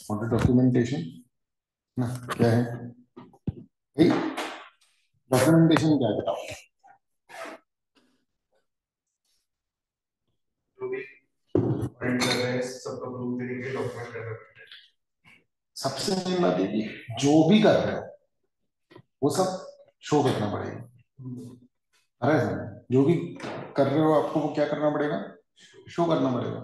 Audit documentation ना क्या है भाई? डॉक्यूमेंटेशन क्या है बताओ? जो भी ऑडिट कर रहे हैं सबका प्रूफ देने के लिए डॉक्यूमेंट करना पड़ता है। सबसे मेन बात है कि जो भी कर रहे हो वो सब शो करना पड़ेगा। अरे सर, जो भी कर रहे हो आपको वो क्या करना पड़ेगा? शो करना पड़ेगा,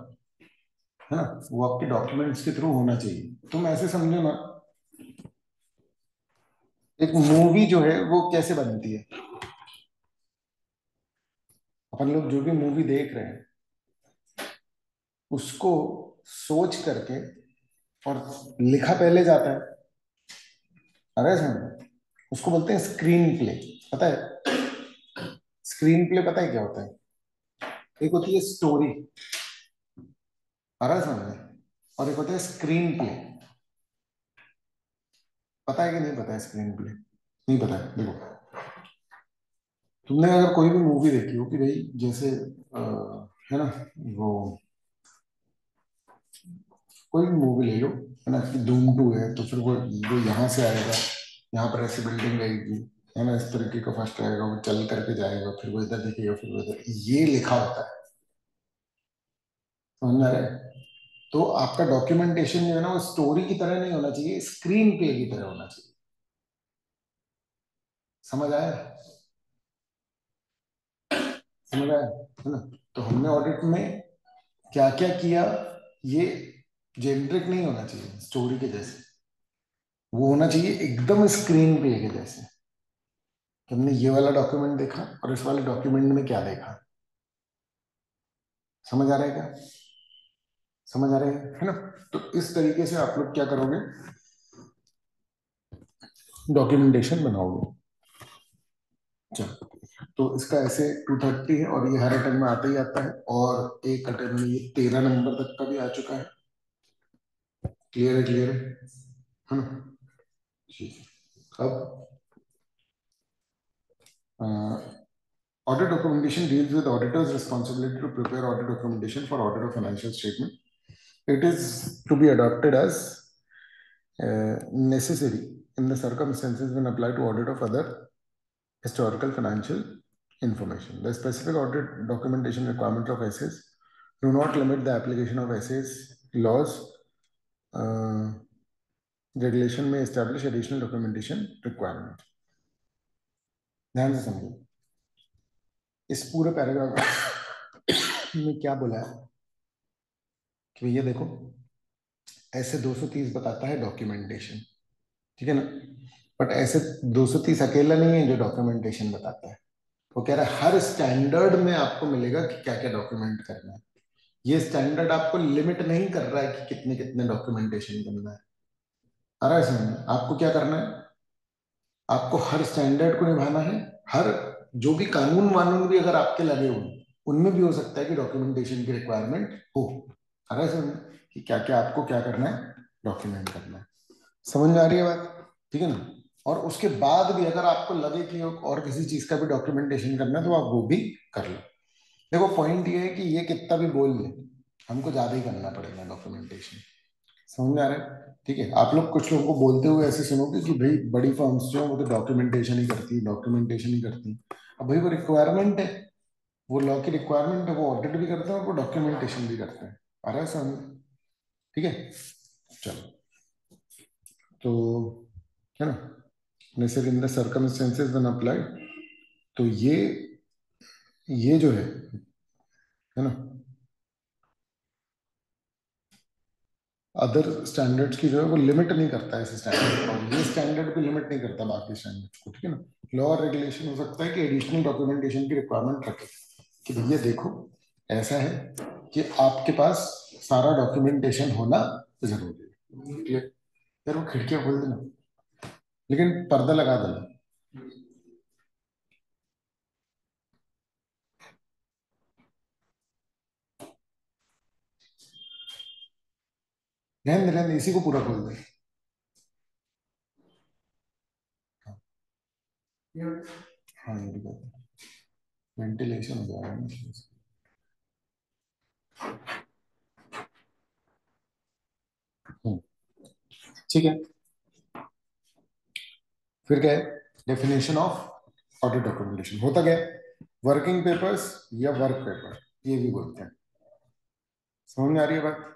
है ना? वो आपके डॉक्यूमेंट्स के थ्रू होना चाहिए। तुम ऐसे समझो ना, एक मूवी जो है वो कैसे बनती है? अपन लोग जो भी मूवी देख रहे हैं उसको सोच करके और लिखा पहले जाता है। अरे समझ, उसको बोलते हैं स्क्रीन प्ले। पता है स्क्रीन प्ले पता है क्या होता है? एक होती है स्टोरी, अरे समझ, और एक होता है स्क्रीन प्ले। पता है कि नहीं पता है स्क्रीन प्ले? नहीं पता है? देखो, तुमने अगर कोई भी मूवी देखी हो कि भाई जैसे है ना, वो कोई भी मूवी ले लो, है ना, कि धूम टू है तो फिर वो यहाँ से आएगा, यहाँ पर ऐसी बिल्डिंग रहेगी, है ना, इस तरीके का फर्स्ट आएगा, वो चल करके जाएगा, फिर वो इधर दिखेगा, फिर वो इधर, ये लिखा होता है। समझ में आ रहा है? तो आपका डॉक्यूमेंटेशन जो है ना वो स्टोरी की तरह नहीं होना चाहिए, स्क्रीन प्ले की तरह होना चाहिए। समझ आया? समझ आया, है ना? तो हमने ऑडिट में क्या क्या किया, ये जेनरिक नहीं होना चाहिए स्टोरी के जैसे, वो होना चाहिए एकदम स्क्रीन प्ले के जैसे। कि हमने ये वाला डॉक्यूमेंट देखा और इस वाले डॉक्यूमेंट में क्या देखा। समझ आ रहा है क्या? समझ आ रहा है ना? तो इस तरीके से आप लोग क्या करोगे, डॉक्यूमेंटेशन बनाओगे। चलो, तो इसका ऐसे 230 है और ये हर अटेम्प्ट में आता ही आता है, और एक अटेम्प्ट में ये 13 नंबर तक का भी आ चुका है। क्लियर है? क्लियर है ना? ठीक है। अब audit documentation deals with auditor's responsibility to prepare audit documentation for audit of financial statement. It is to be adopted as necessary in the circumstances when applied to audit of other historical financial information. The specific audit documentation requirement of essays do not limit the application of essays laws. uh, Regulation may establish additional documentation requirement. ध्यान से समझो, इस पूरे paragraph में क्या बोला है कि भैया देखो, ऐसे 230 बताता है डॉक्यूमेंटेशन, ठीक है ना? बट ऐसे 230 अकेला नहीं है जो डॉक्यूमेंटेशन बताता है। वो कह रहा है हर स्टैंडर्ड में आपको मिलेगा कि क्या क्या डॉक्यूमेंट करना है। ये स्टैंडर्ड आपको लिमिट नहीं कर रहा है कि कितने कितने डॉक्यूमेंटेशन करना है। आ रहा है समझ में? आपको क्या करना है, आपको हर स्टैंडर्ड को निभाना है। हर जो भी कानून वानून भी अगर आपके लगे हुए हैं, उनमें भी हो सकता है कि डॉक्यूमेंटेशन की रिक्वायरमेंट हो। आ रहा है समझ में कि क्या क्या आपको क्या करना है, डॉक्यूमेंट करना है। समझ में आ रही है बात? ठीक है ना? और उसके बाद भी अगर आपको लगे कि और किसी चीज का भी डॉक्यूमेंटेशन करना है तो आप वो भी कर लो। देखो पॉइंट ये है कि ये कितना भी बोल ले, हमको ज्यादा ही करना पड़ेगा डॉक्यूमेंटेशन। समझ में आ रहा है? ठीक है, आप लोग कुछ लोगों को बोलते हुए ऐसे सुनोगे कि भाई बड़ी फर्म्स जो है वो तो डॉक्यूमेंटेशन ही करती है, डॉक्यूमेंटेशन ही करती है। अब भाई वो रिक्वायरमेंट है, वो लॉ की रिक्वायरमेंट है, वो ऑडिट भी करते हैं और वो डॉक्यूमेंटेशन भी करते हैं। आ रहा है समझ? ठीक है, चलो। तो है ना, necessary in the circumstances when applied, तो ये जो है ना, अदर स्टैंडर्ड्स की जो है वो लिमिट नहीं करता है इस स्टैंडर्ड को, और ये स्टैंडर्ड भी लिमिट नहीं करता बाकी स्टैंडर्ड्स को। ठीक है ना? लॉ और रेगुलेशन हो सकता है कि एडिशनल डॉक्यूमेंटेशन की रिक्वायरमेंट रखे कि भैया देखो, ऐसा है कि आपके पास सारा डॉक्यूमेंटेशन होना जरूरी है। क्लियर? यार वो खिड़कियां खोल देना, लेकिन पर्दा लगा देना। रहने रहने इसी को पूरा खोल दे। हाँ ये भी कहते हैं, वेंटिलेशन हो जाएगा ना। हम्म, ठीक है, फिर क्या है डेफिनेशन ऑफ ऑडिट डॉक्यूमेंटेशन होता क्या है, वर्किंग पेपर्स या वर्क पेपर ये भी बोलते हैं। समझ में आ रही है बात,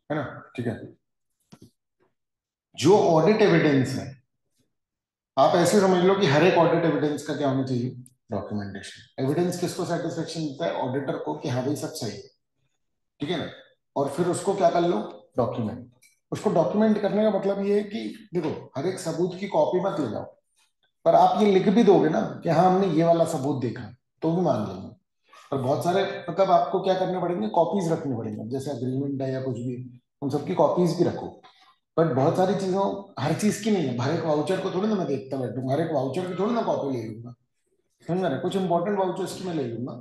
है ना? ठीक है, जो ऑडिट एविडेंस है, आप ऐसे समझ लो कि हर एक ऑडिट एविडेंस का क्या होना चाहिए, डॉक्यूमेंटेशन। एविडेंस किसको सेटिस्फेक्शन देता है, ऑडिटर को, कि हाँ भाई सब सही है, ठीक है ना? और फिर उसको क्या कर लो, डॉक्यूमेंट। उसको डॉक्यूमेंट करने का मतलब ये है कि देखो हर एक सबूत की कॉपी मत ले जाओ, पर आप ये लिख भी दोगे ना कि हाँ हमने ये वाला सबूत देखा, तो भी मान लेंगे। और बहुत सारे मतलब आपको क्या करने पड़ेंगे, कॉपीज रखने पड़ेंगे, जैसे अग्रीमेंट है या कुछ भी, उन सबकी कॉपीज भी रखो। बट बहुत सारी चीजों, हर चीज की नहीं है, हर एक वाउचर को थोड़ी ना मैं देखता बैठूंगा, हर एक वाउचर की थोड़ी ना कॉपी ले लूंगा, समझ रहे? कुछ इंपॉर्टेंट वाउचर्स की मैं ले लूंगा,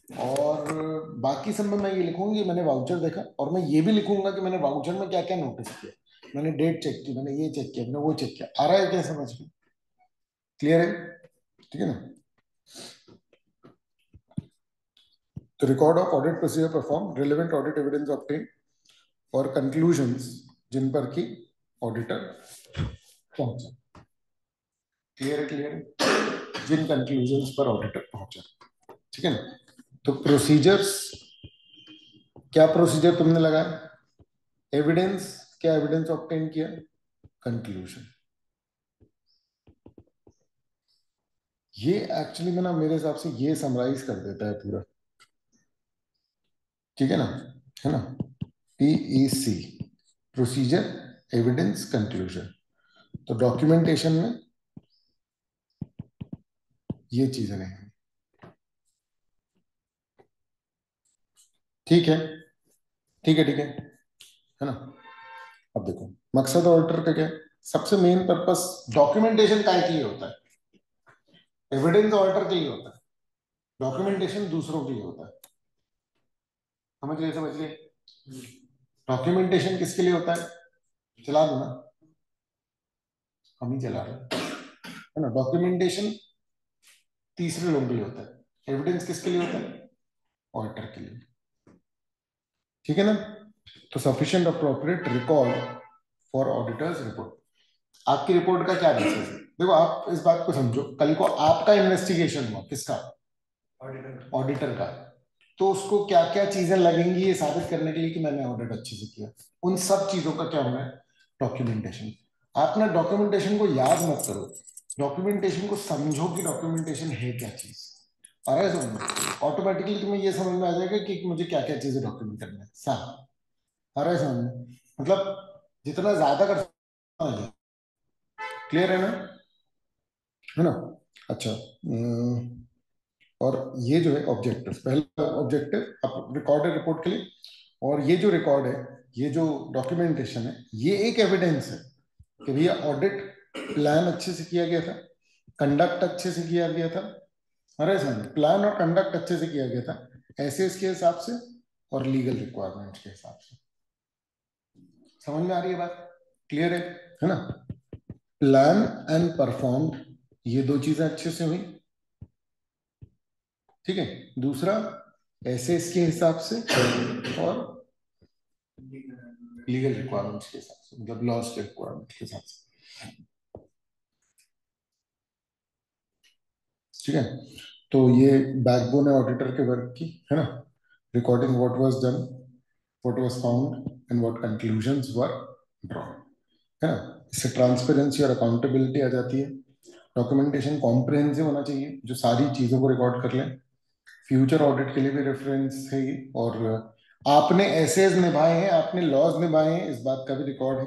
और बाकी सब में मैं ये लिखूंगा कि मैंने वाउचर देखा, और मैं ये भी लिखूंगा कि मैंने वाउचर में क्या क्या नोटिस किया, मैंने डेट चेक की, मैंने ये चेक किया, मैंने वो चेक किया। आ रहा है क्या समझ में? क्लियर है? ठीक है ना? तो record of audit procedure perform, relevant audit evidence obtain और कंक्लूजन्स जिन पर की ऑडिटर पहुंचा। क्लियर है? क्लियर है, जिन कंक्लूजन्स पर ऑडिटर पहुंचा, ठीक है ना? तो प्रोसीजर्स, क्या प्रोसीजर तुमने लगाया, एविडेंस, क्या एविडेंस ऑब्टेन किया, कंक्लूजन। ये एक्चुअली में ना मेरे हिसाब से ये समराइज कर देता है पूरा, ठीक है ना? है ना? PEC, procedure, evidence, conclusion. तो डॉक्यूमेंटेशन में ये चीजें नहीं, ठीक है, ठीक है, ठीक है ना? अब देखो मकसद ऑडिटर का क्या है, सबसे मेन पर्पस डॉक्यूमेंटेशन काय के लिए होता है, एविडेंस ऑडिटर के लिए होता है, डॉक्यूमेंटेशन दूसरों के लिए होता है। समझ गए? समझ गए? डॉक्यूमेंटेशन किसके लिए होता है, चला दो ना, हम ही चला रहे हैं, है ना? डॉक्यूमेंटेशन तीसरे लोगों के लिए होता है, एविडेंस किसके लिए होता है, ऑडिटर के लिए, ठीक है ना? तो sufficient appropriate record four auditors report. आपकी रिपोर्ट का क्या बेसिस है, देखो आप इस बात को समझो, कल को आपका इन्वेस्टिगेशन हुआ, किसका, ऑडिटर। ऑडिटर का, तो उसको क्या क्या चीजें लगेंगी ये साबित करने के लिए कि मैंने ऑडिट अच्छे से किया, उन सब चीजों का क्या होना है, डॉक्यूमेंटेशन। आप ना डॉक्यूमेंटेशन को याद मत करो, डॉक्यूमेंटेशन को समझो कि डॉक्यूमेंटेशन है क्या चीज। और है समझ में, ऑटोमेटिकली तुम्हें ये समझ में आ जाएगा कि मुझे क्या क्या चीजें डॉक्यूमेंट करना है, साहब। और है समझ में, मतलब जितना ज्यादा कर सकते, क्लियर है ना? है ना? अच्छा, और ये जो है ऑब्जेक्टिव, पहला ऑब्जेक्टिव आप रिकॉर्डेड रिपोर्ट के लिए, और ये जो रिकॉर्ड है, ये जो डॉक्यूमेंटेशन है, ये एक एविडेंस है कि भैया ऑडिट प्लान अच्छे से किया गया था, कंडक्ट अच्छे से किया गया था। अरे सर, प्लान और कंडक्ट अच्छे से किया गया था, एसेस के हिसाब से और लीगल रिक्वायरमेंट्स के हिसाब से। समझ में आ रही है बात? क्लियर है ना? प्लान एंड परफॉर्म, ये दो चीजें अच्छे से हुई, ठीक है। दूसरा एसेस के हिसाब से और लीगल रिक्वायरमेंट्स के हिसाब से, मतलब लॉस के रिक्वायरमेंट के हिसाब से, ठीक है। तो ये बैकबोन है ऑडिटर के वर्क की, है ना? Recording what was done, what was found and what conclusions were drawn, है ना? इससे ट्रांसपेरेंसी और अकाउंटेबिलिटी आ जाती है। डॉक्यूमेंटेशन कॉम्प्रिहेंसिव होना चाहिए, जो सारी चीजों को रिकॉर्ड कर लें, फ्यूचर ऑडिट के लिए भी रेफरेंस है ये, और आपने एसेज निभाए हैं, आपने लॉज निभाए हैं, इस बात का भी रिकॉर्ड है।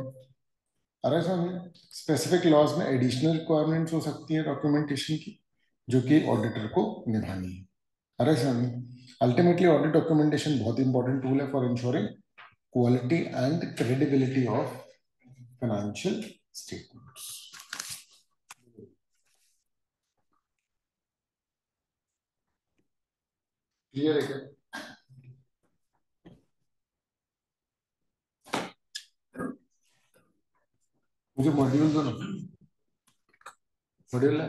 अरे सर, स्पेसिफिक लॉज में एडिशनल रिक्वायरमेंट्स हो सकती है डॉक्यूमेंटेशन की, जो कि ऑडिटर को निभानी है। अरे सर, अल्टीमेटली ऑडिट डॉक्यूमेंटेशन बहुत इंपॉर्टेंट टूल है for ensuring quality and credibility of financial statements. Clear है क्या? मुझे मॉड्यूल दो ना, मॉड्यूल है।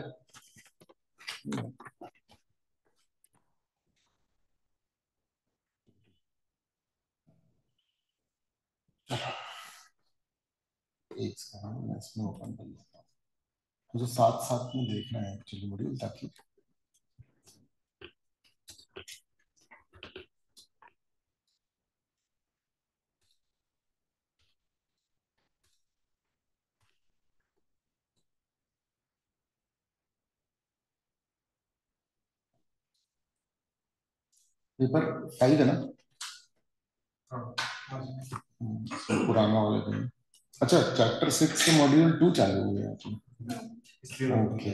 एक सेकंड मैं इसमें ओपन कर लेता हूँ, मुझे साथ साथ में देखना है एक्चुअली मॉड्यूल, ताकि पेपर 5 है ना? हाँ हाँ पुराना वाला भी। अच्छा, चैप्टर 6 से मॉड्यूल 2 चालू हो गया। इसलिए ओके।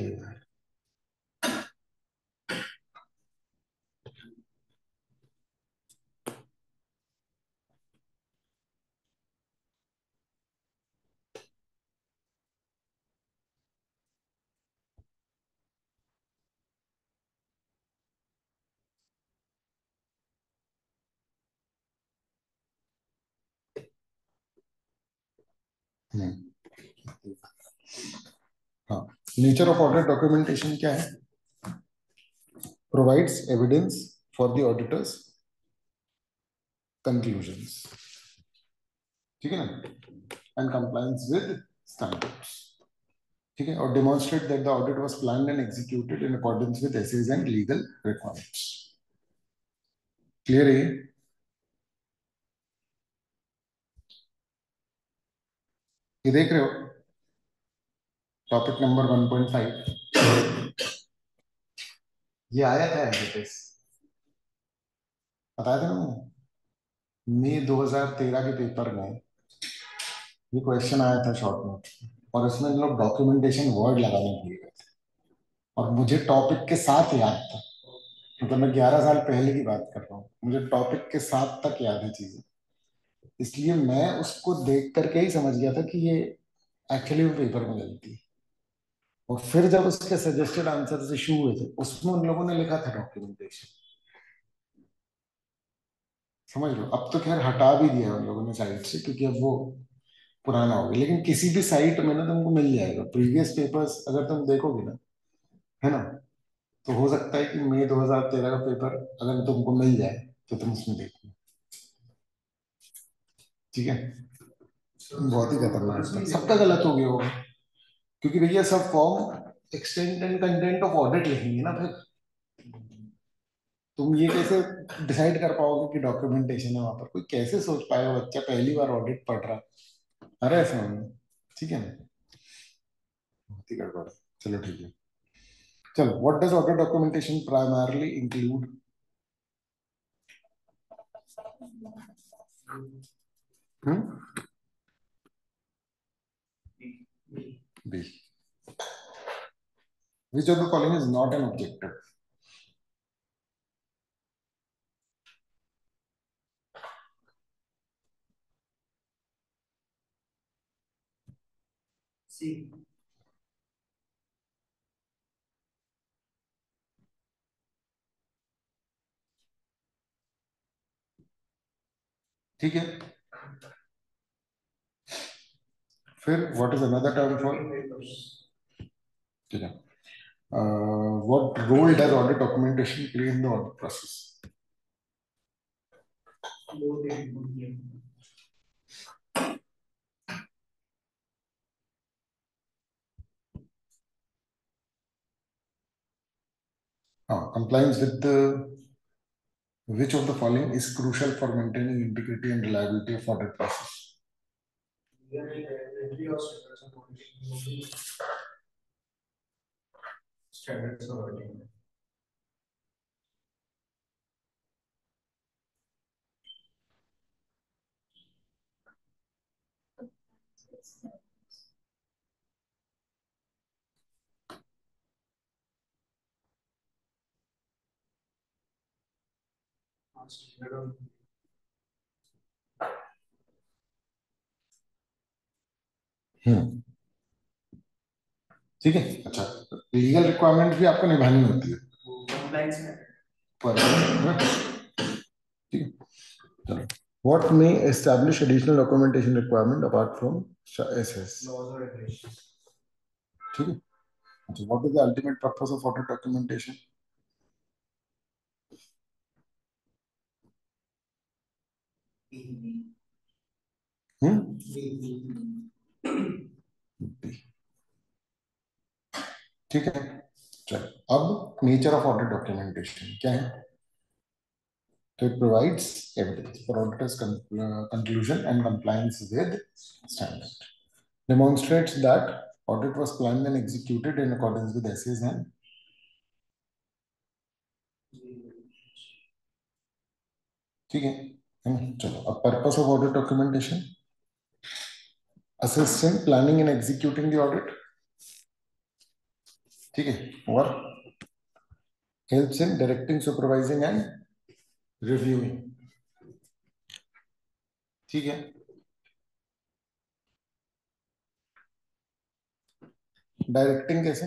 हाँ, नेचर ऑफ ऑडिट डॉक्यूमेंटेशन क्या है? Provides evidence for the auditors conclusions, ठीक है ना, एंड कंप्लायंस विद स्टैंडर्ड्स, ठीक है, और demonstrate that the audit was planned and executed in accordance with SS and legal requirements. Clear है? ये देख रहे हो टॉपिक नंबर 1.5? ये आया था एमबीटीएस, बताया था ना मैंने, मई 2013 के पेपर में ये क्वेश्चन आया था शॉर्ट नोट, और इसमें लोग डॉक्यूमेंटेशन वर्ड लगाने दिए गए थे, और मुझे टॉपिक के साथ याद था, मतलब मैं 11 साल पहले की बात कर रहा हूँ, मुझे टॉपिक के साथ तक याद है चीजें, इसलिए मैं उसको देख करके ही समझ गया था कि ये एक्चुअली वो पेपर में गलती है। और फिर जब उसके सजेस्टेड आंसर इशू हुए थे, उसमें उन लोगों ने लिखा था डॉक्यूमेंटेशन। समझ लो, अब तो खैर हटा भी दिया उन लोगों ने साइट से, क्योंकि अब वो पुराना हो गया, लेकिन किसी भी साइट में ना तुमको मिल जाएगा प्रीवियस पेपर्स, अगर तुम देखोगे ना, है ना, तो हो सकता है कि मई 2013 का पेपर अगर तुमको मिल जाए तो तुम उसमें देखो, ठीक है। बहुत ही खतरनाक था, सबका गलत हो गया होगा, क्योंकि भैया सब form extent and content of audit लिखेंगे ना, फिर तुम ये कैसे डिसाइड कर पाओगे कि डॉक्यूमेंटेशन है वहां पर? कोई कैसे सोच पाएगा, बच्चा पहली बार ऑडिट पढ़ रहा, अरे ऐसा नहीं, ठीक है ना, बहुत ही गड़बड़ है। चलो ठीक है, चलो, what does audit documentation primarily include? Hmm, B, which of the following is not an objective? C. ठीक है, फिर what is another term for? ठीक है, what role does audit documentation play in the audit process? Compliance with the which of the following is crucial for maintaining integrity and reliability of audit process? Standards और auditing. हम्म, ठीक है। अच्छा, legal requirement भी आपको निभानी होती है compliance में पर, ठीक है, चलो, what may establish additional documentation requirement apart from SS? Laws और रेगुलेशंस। ठीक है, अच्छा, what is the ultimate purpose of audit documentation? हम्म, ठीक है, चलो अब नेचर ऑफ ऑडिट डॉक्यूमेंटेशन क्या है? तो it provides evidence for auditor's conclusion and compliance with standard. Demonstrates that audit was planned and executed in accordance with SAs and ठीक है चलो अब purpose of audit documentation, assistant planning and executing the audit, ठीक है, और helps in directing supervising and reviewing, ठीक है। Directing कैसे?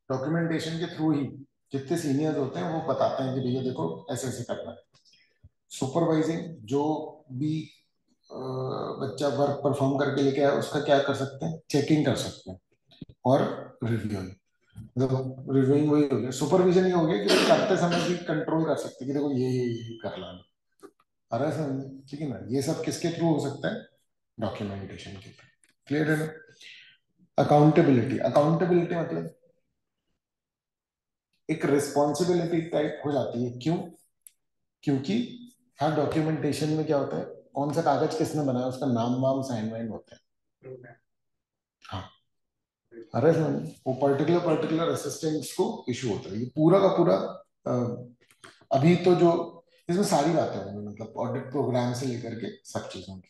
डॉक्यूमेंटेशन के थ्रू ही जितने सीनियर्स होते हैं वो बताते हैं कि भैया देखो ऐसे ऐसे करना है। सुपरवाइजिंग, जो भी बच्चा वर्क परफॉर्म करके लेके आया उसका क्या कर सकते हैं, चेकिंग कर सकते हैं। और रिव्यूइंग, देखो रिव्यूइंग वही हो गया, सुपरविजन ये हो गया कि भाई करते समय भी कंट्रोल कर सकते हैं कि देखो ये कर लाना, आ रहा है समझ, ठीक है ना। ये सब किसके थ्रू हो सकता है? डॉक्यूमेंटेशन के थ्रू। क्लियर है ना? अकाउंटेबिलिटी, अकाउंटेबिलिटी मतलब एक रिस्पॉन्सिबिलिटी टाइप हो जाती है। क्यों? क्योंकि हर डॉक्यूमेंटेशन में क्या होता है, कौन सा कागज किसने बनाया उसका नाम वाम साइन वाइन होता है। हाँ, अरे समझ, वो पर्टिकुलर पर्टिकुलर असिस्टेंट्स को इशू होता है। ये पूरा का पूरा अ, अभी तो जो इसमें सारी बातें होंगी, मतलब ऑडिट प्रोग्राम से लेकर के सब चीजों की,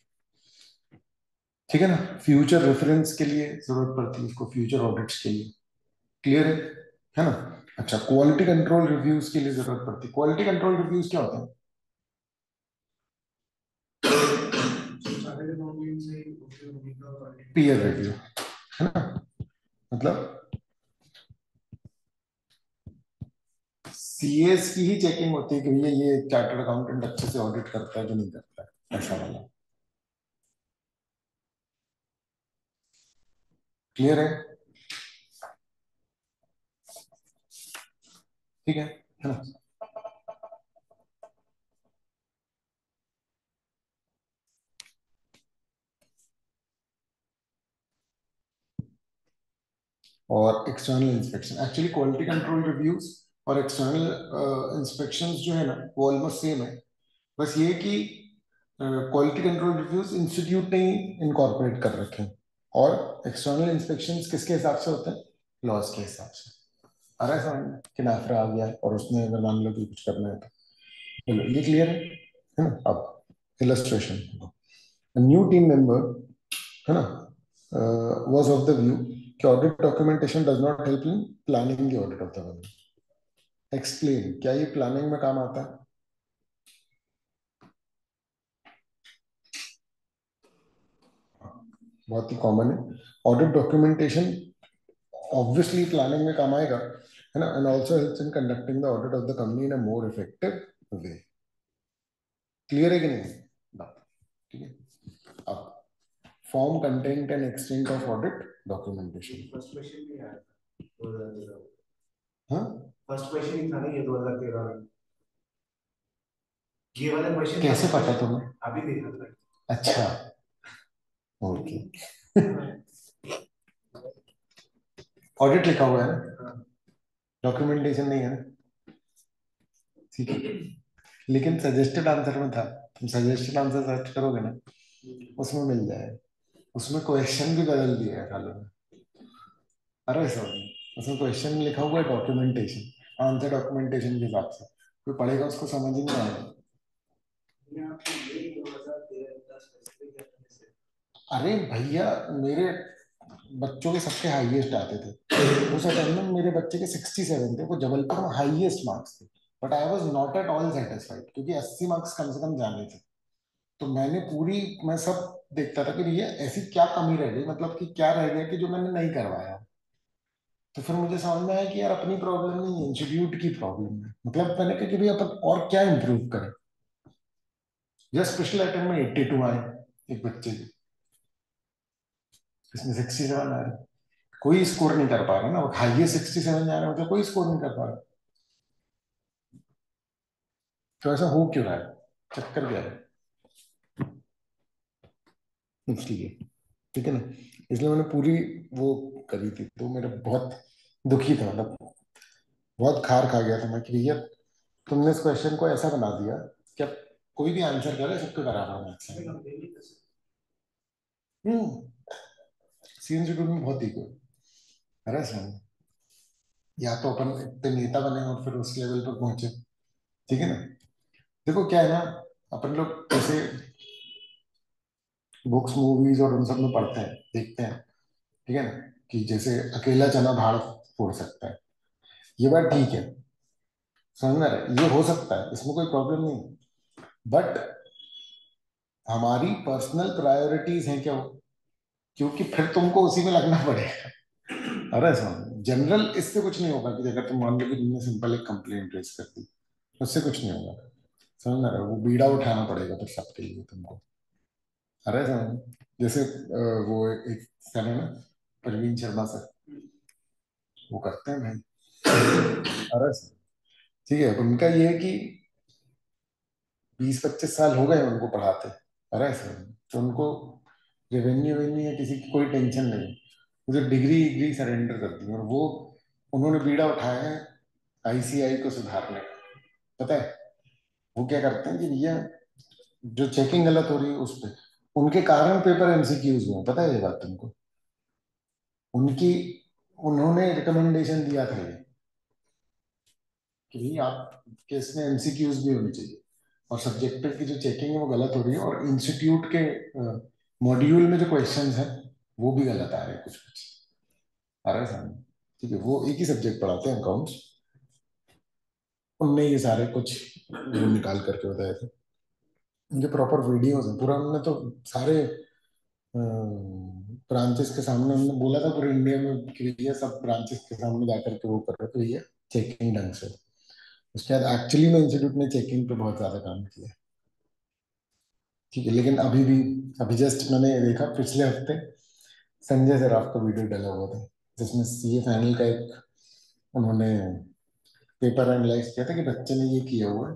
ठीक है ना। फ्यूचर रेफरेंस के लिए जरूरत पड़ती है इसको, फ्यूचर ऑडिट्स के लिए। क्लियर है ना? अच्छा, क्वालिटी कंट्रोल रिव्यूज के लिए जरूरत पड़ती है। क्वालिटी कंट्रोल रिव्यूज क्या होते हैं? पीयर रिव्यू, है ना। मतलब सीएस की ही चेकिंग होती है कि भैया ये चार्टर्ड अकाउंटेंट अच्छे से ऑडिट करता है कि नहीं करता है, ऐसा वाला। क्लियर है? ठीक है ना। और external inspection, actually quality control reviews और एक्सटर्नल इंस्पेक्शंस जो है ना वो ऑलमोस्ट सेम है। बस ये कि क्वालिटी कंट्रोल रिव्यूज इंस्टीट्यूट ने इनकॉर्पोरेट कर रखे हैं, और एक्सटर्नल इंस्पेक्शंस किसके हिसाब से होते हैं? लॉज के हिसाब से। आ रहा है समझ में कि नाफरा आ गया और उसने अगर मान लो कि कुछ करना है तो, चलो ये क्लियर है ना। अब इलस्ट्रेशन, न्यू टीम मेंबर, है ना, वाज ऑफ द व्यू कि audit documentation does not help in planning the audit of the company. Explain, क्या ये प्लानिंग में काम आता है? बहुत ही कॉमन है। ऑडिट डॉक्यूमेंटेशन ऑब्वियसली प्लानिंग में काम आएगा, है ना, and also helps in conducting the audit of the company in a more effective way. Clear है कि नहीं बात? ठीक है। अब form, content and extent of audit documentation. First question भी आया था 2013। हाँ, फर्स्ट क्वेश्चन ही था ना ये 2013 में। ये वाला क्वेश्चन कैसे पता तुम्हें? अभी देखा था। अच्छा, ओके। ऑडिट लिखा हुआ है ना, डॉक्यूमेंटेशन नहीं है ना, ठीक है। लेकिन सजेस्टेड आंसर में था, तुम सजेस्टेड आंसर सर्च करोगे ना उसमें मिल जाएगा। उसमें क्वेश्चन भी बदल दिया है खाली में। अरे सॉरी, उसमें क्वेश्चन में लिखा हुआ है डॉक्यूमेंटेशन, आंसर डॉक्यूमेंटेशन के हिसाब से। कोई पढ़ेगा उसको समझ ही नहीं आएगा। अरे भैया, मेरे बच्चों के सबके हाईएस्ट आते थे उस अटेम्प्ट में, मेरे बच्चे के 67 थे, वो जबलपुर में हाईएस्ट मार्क्स थे। But I was not at all satisfied क्योंकि 80 मार्क्स कम से कम जाने थे। तो मैंने पूरी, मैं सब देखता था कि भैया ऐसी क्या कमी रह गई, मतलब कि क्या रह गया कि जो मैंने नहीं करवाया। तो फिर मुझे समझ में आया कि यार अपनी प्रॉब्लम नहीं है, इंस्टीट्यूट की प्रॉब्लम है। मतलब मैंने कहा कि भैया अपन और क्या इंप्रूव करें। जस्ट स्पेशल अटेम्प्ट में 82 आए एक बच्चे के, इसमें 67 आ रहे। कोई स्कोर नहीं कर पा रहा ना, वो हाईएस्ट 67 जा रहा है, मतलब कोई स्कोर नहीं कर पा रहा। तो ऐसा हो क्यों रहा है, चक्कर क्या है? इसलिए ठीक है ना, इसलिए मैंने पूरी वो करी थी, तो मेरे बहुत दुखी था, मतलब बहुत खार खा गया था मैं कि भैया तुमने इस क्वेश्चन को ऐसा बना दिया कि अब कोई भी आंसर करे सबके बराबर मार्क्स आएंगे। हम्म। सी इंस्टीट्यूट में बहुत ईगो है, अरे सर, या तो अपन इतने नेता बने और फिर उस लेवल पर पहुंचे, ठीक है ना। देखो क्या है ना, अपन लोग जैसे बुक्स मूवीज और उन सब में पढ़ते हैं, देखते हैं, ठीक है ना, कि जैसे अकेला चना भाड़ फोड़ सकता है, ये बात ठीक है, समझ में आ रहा है, ये हो सकता है, इसमें कोई प्रॉब्लम नहीं, बट हमारी पर्सनल प्रायोरिटीज हैं क्या वो, क्योंकि फिर तुमको उसी में लगना पड़ेगा। अरे समझ, जनरल इससे कुछ नहीं होगा कि अगर तुम मान लो कि तुमने सिंपल एक कंप्लेंट रेज कर दी, उससे कुछ नहीं होगा, समझ में आ रहा है, वो बीड़ा उठाना पड़ेगा फिर सबके लिए तुमको। अरे समझ, जैसे वो एक सर है ना, प्रवीण शर्मा सर, वो करते हैं भाई, अरे सर, ठीक है, उनका ये है कि 20-25 साल हो गए उनको पढ़ाते, अरे सर, तो उनको रेवेन्यू वेन्यू या किसी की कोई टेंशन नहीं, मुझे डिग्री डिग्री सरेंडर कर दी, और वो उन्होंने बीड़ा उठाया है आईसीआई को सुधारने का, पता है वो क्या करते हैं कि भैया जो चेकिंग गलत हो रही है उस पे, उनके कारण पेपर एमसीक्यूज हुए हैं, पता है ये बात तुमको, उनकी, उन्होंने रिकमेंडेशन दिया था ये कि भाई आप के इसमें एमसीक्यूज भी होने चाहिए, और सब्जेक्टिव की जो चेकिंग है वो गलत हो रही है, और इंस्टीट्यूट के मॉड्यूल में जो क्वेश्चंस हैं वो भी गलत आ रहे हैं कुछ कुछ, आ रहा है सामने, ठीक है, वो एक ही सब्जेक्ट पढ़ाते हैं अकाउंट्स, उनने ये सारे कुछ वो निकाल करके बताए थे, उनके प्रॉपर वीडियोस हैं, पूरा उन्होंने तो सारे ब्रांचेस के सामने उन्होंने बोला था पूरे इंडिया में कि भैया सब ब्रांचेस के सामने जाकर के वो कर रहे थे भैया चेकिंग ढंग से, उसके बाद एक्चुअली में इंस्टीट्यूट ने चेकिंग पे बहुत ज्यादा काम किया, ठीक है, लेकिन अभी भी, अभी जस्ट मैंने देखा पिछले हफ्ते संजय सराफ का वीडियो डाला हुआ था, जिसमें सीए फाइनल का एक उन्होंने पेपर एनालाइज किया था कि बच्चे ने ये किया हुआ है,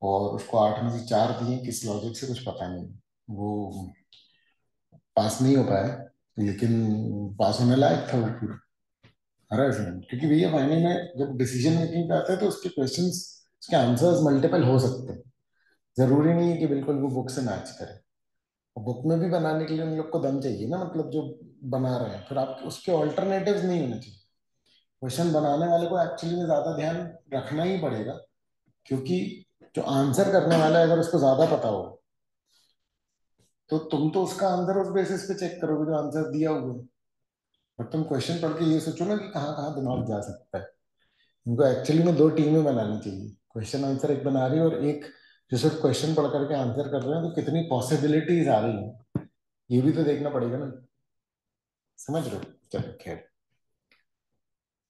और उसको 8 में से 4 दिए, किस लॉजिक से कुछ पता नहीं, वो पास नहीं हो पाया, लेकिन पास होने लायक था वो पूरा, अरे सर, क्योंकि भैया फाइनल में जब डिसीजन मेकिंग पे आता है तो उसके क्वेश्चंस, उसके आंसर्स मल्टीपल हो सकते हैं, जरूरी नहीं है कि बिल्कुल वो बुक से मैच करे, बुक में भी बनाने के लिए उन लोग को दम चाहिए ना, मतलब जो बना रहे हैं, फिर आप उसके ऑल्टरनेटिव्स नहीं होने चाहिए, क्वेश्चन बनाने वाले को एक्चुअली में ज्यादा ध्यान रखना ही पड़ेगा, क्योंकि जो आंसर करने वाला है अगर उसको ज्यादा पता हो, तो तुम तो उसका आंसर उस बेसिस पे चेक करोगे जो आंसर दिया हुआ है, और तुम क्वेश्चन पढ़ के ये सोचो ना कि कहाँ कहाँ दिमाग जा सकता है, उनको एक्चुअली में 2 टीमें बनानी चाहिए, क्वेश्चन आंसर एक बना रही है, और एक जो सिर्फ क्वेश्चन पढ़ करके आंसर कर रहे हैं, तो कितनी पॉसिबिलिटीज आ रही हैं, ये भी तो देखना पड़ेगा ना, समझ रहे हो, चलो खैर,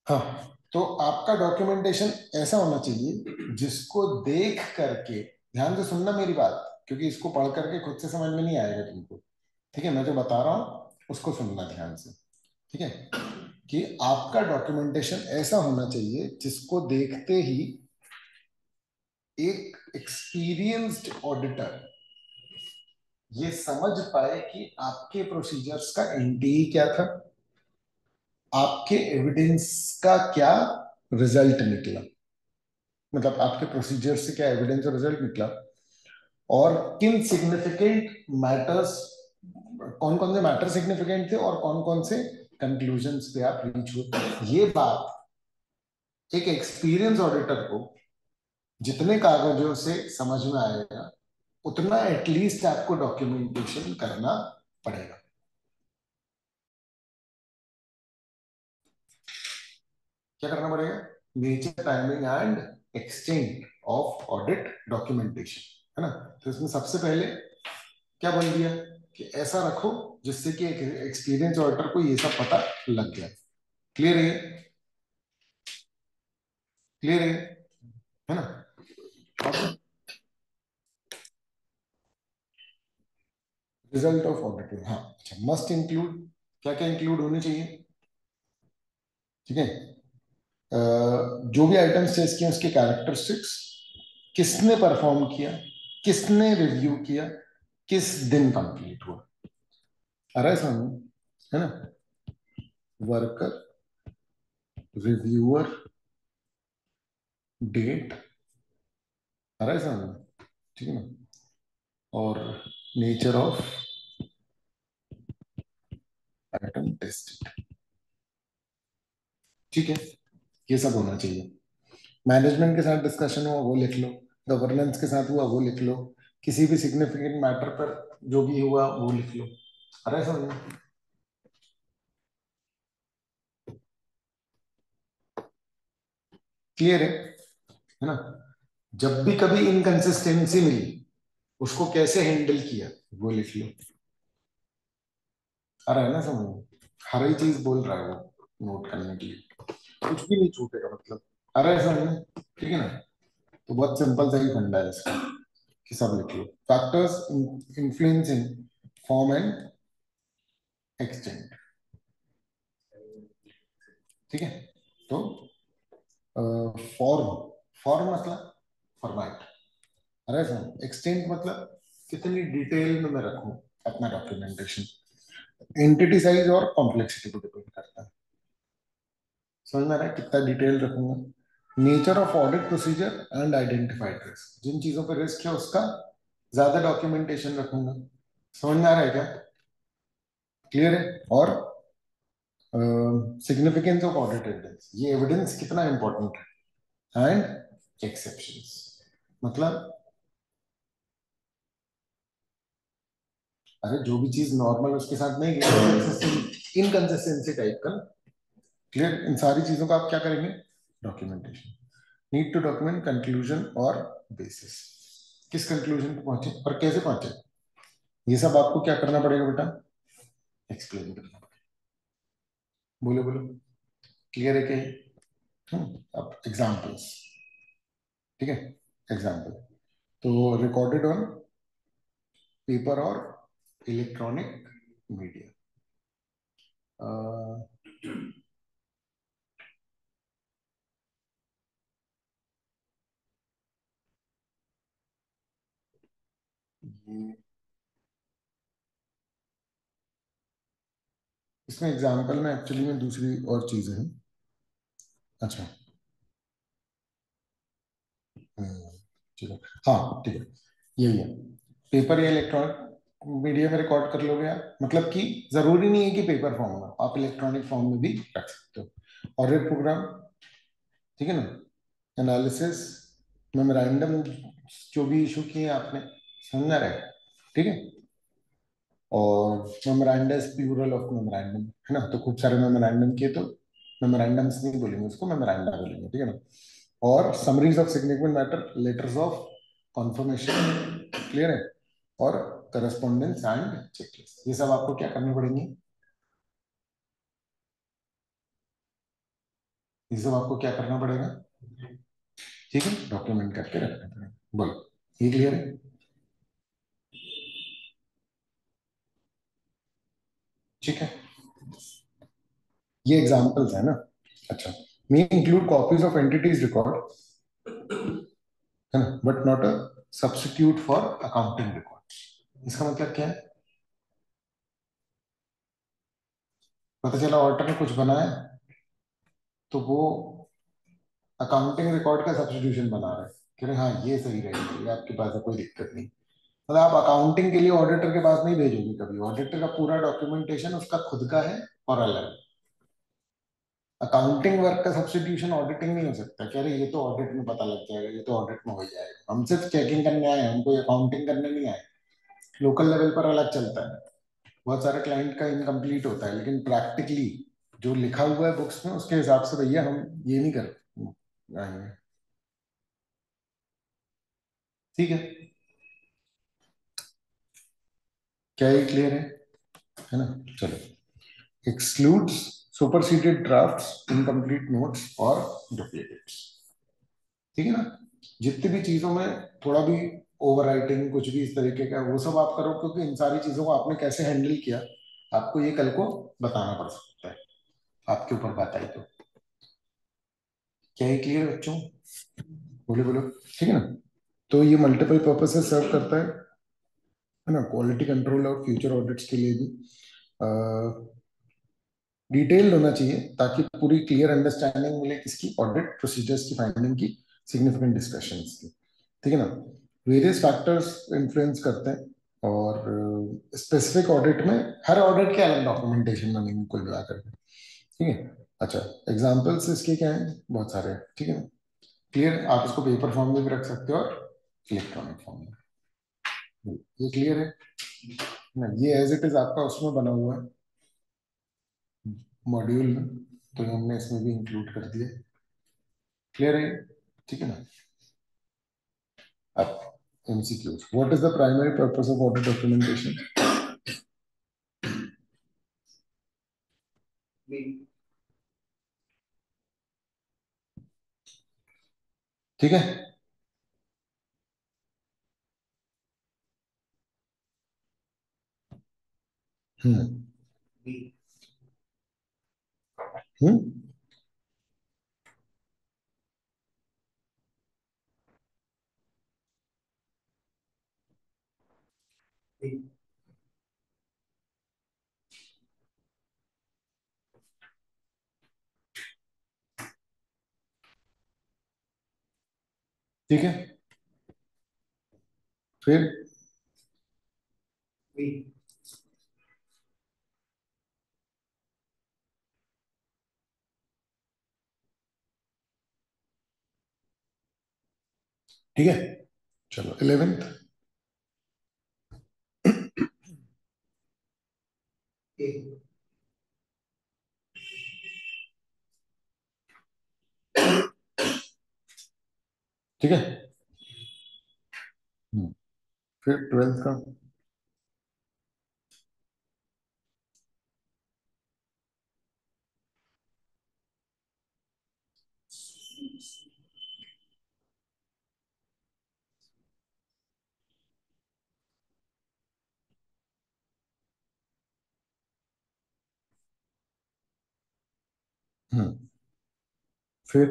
हाँ, तो आपका डॉक्यूमेंटेशन ऐसा होना चाहिए जिसको देख करके, ध्यान से सुनना मेरी बात, क्योंकि इसको पढ़ करके खुद से समझ में नहीं आएगा तुमको, ठीक है, मैं जो बता रहा हूँ उसको सुनना ध्यान से, ठीक है, कि आपका डॉक्यूमेंटेशन ऐसा होना चाहिए जिसको देखते ही एक एक्सपीरियंस्ड ऑडिटर ये समझ पाए कि आपके प्रोसीजर्स का एंटी क्या था, आपके एविडेंस का क्या रिजल्ट निकला, मतलब आपके प्रोसीजर से क्या एविडेंस और रिजल्ट निकला, और किन सिग्निफिकेंट मैटर्स, कौन कौन से मैटर सिग्निफिकेंट थे, और कौन कौन से कंक्लूजन्स पे आप रीच हुए, ये बात एक एक्सपीरियंस ऑडिटर को जितने कागजों से समझ में आएगा, उतना एटलीस्ट आपको डॉक्यूमेंटेशन करना पड़ेगा, क्या करना पड़ेगा, nature, timing and extent of audit documentation, है ना, तो इसमें सबसे पहले क्या बोल दिया कि ऐसा रखो जिससे कि एक एक्सपीरियंस ऑडिटर को ये सब पता लग जाए, क्लियर है, क्लियर है ना, रिजल्ट ऑफ ऑडिटिंग, हाँ अच्छा, मस्ट इंक्लूड, क्या क्या इंक्लूड होने चाहिए, ठीक है, जो भी आइटम्स टेस्ट किए उसके कैरेक्टरिस्टिक्स, किसने परफॉर्म किया, किसने रिव्यू किया, किस दिन कंप्लीट हुआ, आ रहा है समझ, है ना? वर्कर, रिव्यूअर, डेट, आ रहा है समझ, ठीक है ना? और नेचर ऑफ आइटम टेस्ट, ठीक है? ये सब होना चाहिए। मैनेजमेंट के साथ डिस्कशन हुआ वो लिख लो, गवर्नेंस के साथ हुआ वो लिख लो, किसी भी सिग्निफिकेंट मैटर पर जो भी हुआ वो लिख लो। अरे समझ में? क्लियर है ना? जब भी कभी इनकंसिस्टेंसी मिली उसको कैसे हैंडल किया वो लिख लो। आ रहा है ना समझ में? हर ही चीज बोल रहा है वो नोट करने के लिए, कुछ भी नहीं छूटेगा मतलब। आ रहा है समझ में? ठीक है ना? तो बहुत सिंपल सा ही फंडा है इसका कि सब लिख लो। Factors influencing form and extent, ठीक है? तो फॉर्म, फॉर्म मतलब फॉर्मेट, अरे सर एक्सटेंट मतलब कितनी डिटेल में मैं रखूं अपना डॉक्यूमेंटेशन, एंटिटी साइज और कॉम्प्लेक्सिटी को डिपेंड करता है। समझ में आ रहा है कितना डिटेल रखूंगा? Nature of audit procedure and identified risk, जिन चीजों पर रिस्क है उसका ज्यादा डॉक्यूमेंटेशन रखूंगा। समझ में आ रहा है क्या? क्लियर है? और सिग्निफिकेंस ऑफ ऑडिट एविडेंस, ये एविडेंस कितना इंपॉर्टेंट है, एंड एक्सेप्शंस, मतलब अरे जो भी चीज नॉर्मल उसके साथ नहीं इनकंसिस्टेंसी टाइप का। क्लियर? इन सारी चीजों का आप क्या करेंगे? Documentation. Need to document conclusion और बेसिस, किस कंक्लूजन पे पहुंचे और कैसे पहुंचे, ये सब आपको क्या करना पड़ेगा बेटा? एक्सप्लेन करना पड़ेगा। बोलो बोलो, क्लियर है क्या ये? अब एग्जांपल्स, ठीक है? एग्जांपल, तो रिकॉर्डेड ऑन पेपर और इलेक्ट्रॉनिक मीडिया, ये इसमें एग्जांपल में एक्चुअली में दूसरी और चीजें हैं। अच्छा, चलो, हाँ ठीक है, यही है। पेपर या इलेक्ट्रॉनिक मीडिया में रिकॉर्ड कर लोगे आप, मतलब कि जरूरी नहीं है कि पेपर फॉर्म में, आप इलेक्ट्रॉनिक फॉर्म में भी रख सकते हो। ऑडिट प्रोग्राम, ठीक है ना? एनालिसिस, मेमोरेंडम, जो भी इशू किए आपने, समझना रहे, ठीक है? और मेमोरेंडस प्लूरल ऑफ मेमोरेंडम, है ना? तो खूब सारे मेमोरेंडम किए तो मेमोरेंडम्स नहीं बोलेंगे उसको, मेमोरेंडा बोलेंगे, ठीक है ना? और summaries of significant matter, letters of conformation, clear है? और करस्पॉन्डेंस एंड चेकलिस्ट, ये सब आपको क्या करनी पड़ेंगी? ये सब आपको क्या करना पड़ेगा? ठीक है, डॉक्यूमेंट करके रखना पड़ेगा। बोलो, ये क्लियर है? ठीक है, ये एग्जांपल्स है ना? अच्छा, may include copies of entities record, है ना, but not a substitute for accounting record. इसका मतलब क्या है? पता चला ऑडिटर ने कुछ बनाया तो वो अकाउंटिंग रिकॉर्ड का सब्स्टिट्यूशन बना रहा है, कह रहे हाँ ये सही रहेगा, ये आपके पास है, कोई दिक्कत नहीं। मतलब आप अकाउंटिंग के लिए ऑडिटर के पास नहीं भेजोगे कभी, ऑडिटर का पूरा डॉक्यूमेंटेशन उसका खुद का है और अलग। अकाउंटिंग वर्क का सब्स्टिट्यूशन ऑडिटिंग नहीं हो सकता, कह रहे ये तो ऑडिट में पता लग जाएगा, ये तो ऑडिट में हो जाएगा, हम सिर्फ चेकिंग करने आए हैं, हमको अकाउंटिंग करने नहीं आए। लोकल लेवल पर अलग चलता है, बहुत सारे क्लाइंट का इनकम्प्लीट होता है, लेकिन प्रैक्टिकली जो लिखा हुआ है बुक्स में उसके हिसाब से भैया हम ये नहीं कर आएंगे, ठीक है? क्या ये क्लियर है ना? चलो, excludes superseded drafts, incomplete notes और डुप्लीकेट्स, ठीक है ना? जितनी भी चीजों में थोड़ा भी ओवर राइटिंग कुछ भी इस तरीके का वो सब आप करो, क्योंकि इन सारी चीजों को आपने कैसे हैंडल किया आपको ये कल को बताना पड़ सकता है, आपके ऊपर बात आई तो। क्या ये क्लियर बच्चों? बोले बोलो, ठीक है ना? तो ये मल्टीपल पर्पसेस सर्व करता है ना? क्वालिटी कंट्रोल और फ्यूचर ऑडिट्स के लिए भी, डिटेल्ड होना चाहिए ताकि पूरी क्लियर अंडरस्टैंडिंग मिले किसकी, ऑडिट प्रोसीजर्स की, फाइंडिंग की, सिग्निफिकेंट डिस्कशंस की। ठीक है ना। वेरियस फैक्टर्स इन्फ्लुएंस करते हैं, और स्पेसिफिक ऑडिट में हर ऑडिट के अलग डॉक्यूमेंटेशन बनेंगे कुल मिलाकर के। ठीक है। अच्छा, एग्जांपल्स इसके क्या हैं, बहुत सारे हैं। ठीक है। क्लियर, आप इसको पेपर फॉर्म में भी रख सकते हो और इलेक्ट्रॉनिक फॉर्म में। ये क्लियर है ना, ये एज इट इज आपका उसमें बना हुआ है मॉड्यूल में, तो हमने इसमें भी इंक्लूड कर दिया। क्लियर है। ठीक है ना। अब MCQs, what is the primary purpose of audit documentation? ठीक है। हम्म हम्म ठीक है। फिर ठीक है, चलो 11th। ठीक है। हम्म, फिर 12th का। हम्म, फिर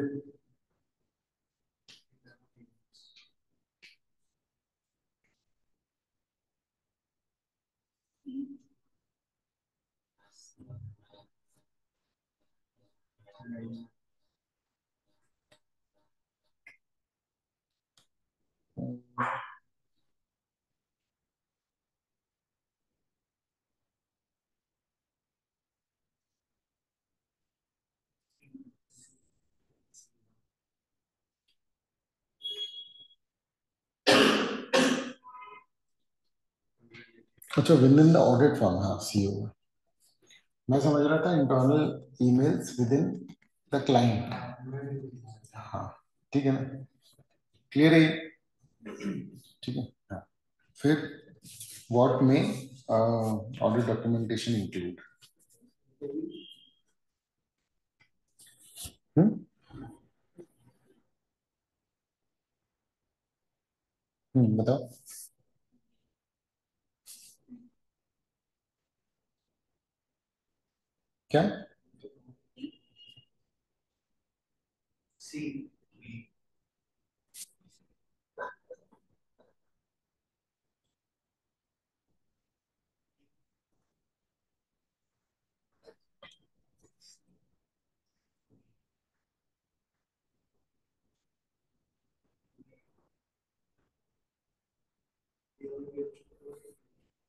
अच्छा, with in the audit form, हाँ CO। मैं समझ रहा था internal emails with in the client. हाँ, ठीक है ना, क्लियर है ये? ठीक है। हाँ, फिर व्हाट में ऑडिट डॉक्यूमेंटेशन इंक्लूड? बताओ क्या।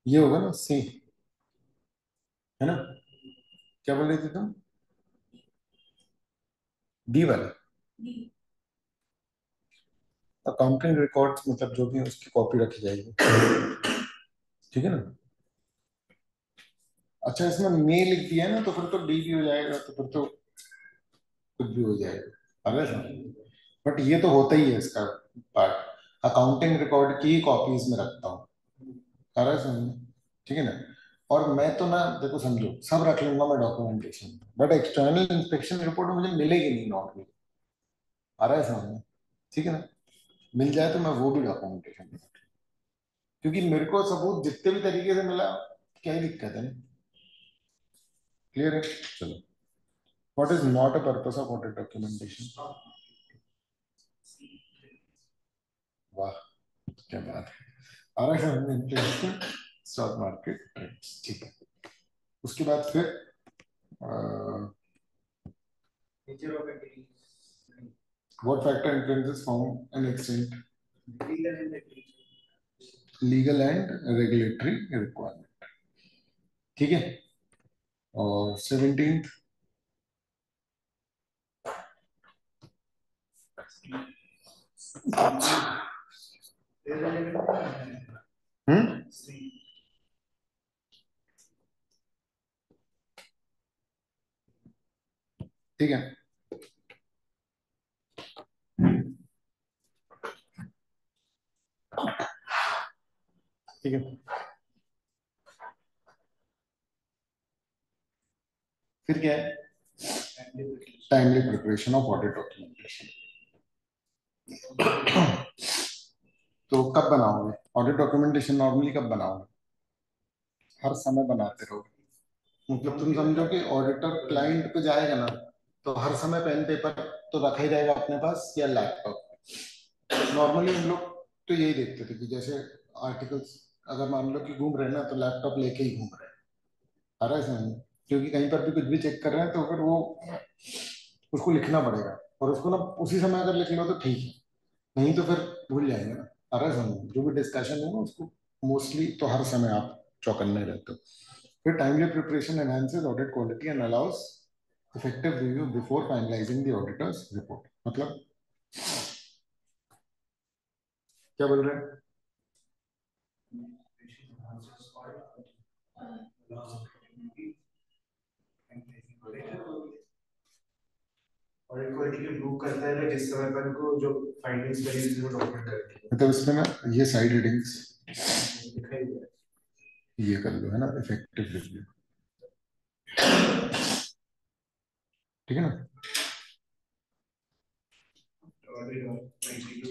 ये होगा ना C, है ना? क्या बोल रही थी तुम? D वाला अकाउंटिंग रिकॉर्ड्स, मतलब जो भी है उसकी कॉपी रखी जाएगी। ठीक है ना। अच्छा, इसमें मे लिख दिया है ना, तो फिर तो D भी हो जाएगा, तो फिर तो कुछ भी हो जाएगा। अरे बट ये तो होता ही है इसका पार्ट, अकाउंटिंग रिकॉर्ड की कॉपीज में रखता हूँ। अरे समझ, ठीक है ना। और मैं तो ना, देखो समझो, सब रख लूंगा मैं documentation, but external inspection report मुझे मिलेगी नहीं नॉट में। आ रहा है समझ में? ठीक है ना। मिल जाए तो मैं वो भी डॉक्यूमेंटेशन, क्योंकि मेरे को सबूत जितने भी तरीके से मिला, क्या ही दिक्कत है। क्लियर है। चलो, what is not a purpose of audit documentation? वाह, क्या बात है। आ रहा है समझ में? स्टॉक मार्केट ट्रेड्स, ठीक है। उसके बाद फिर Nature of activities. What factor influences form and extent Legal and regulatory. Legal and regulatory requirement. ठीक है, और 17th ठीक है। ठीक है, फिर क्या है? Timely preparation of audit documentation. तो कब बनाओगे ऑडिट डॉक्यूमेंटेशन? नॉर्मली कब बनाओगे? हर समय बनाते रहो। मतलब तुम समझो कि ऑडिटर क्लाइंट पे जाएगा ना, तो हर समय पेन पेपर तो रखा ही रहेगा अपने पास या लैपटॉप। नॉर्मली हम लोग तो यही देखते थे कि जैसे आर्टिकल्स अगर मान लो कि घूम रहे हैं ना, तो लैपटॉप लेके ही घूम रहे हैं। आ रहा है समझ में? क्योंकि कहीं पर भी कुछ भी चेक कर रहे हैं तो फिर वो उसको लिखना पड़ेगा, और उसको ना उसी समय अगर लिख लो तो ठीक है, नहीं तो फिर भूल जाएंगे ना। आ रहा है समझ में? जो भी डिस्कशन है ना उसको मोस्टली तो हर समय आप चौकन्ने रहते हो। फिर timely preparation enhances audit quality and allows effective review before finalizing the auditor's report. मतलब क्या बोल रहे हैं? ऑडिट क्वालिटी की इम्प्रूव करता है ना, जिस समय पर को जो फाइंडिंग्स करी थी वो डॉक्यूमेंट करती है। मतलब इसमें ना ये साइड हेडिंग्स दिखाई दे रहा ये कर लो, है ना, इफेक्टिव रिव्यू। ठीक है ना?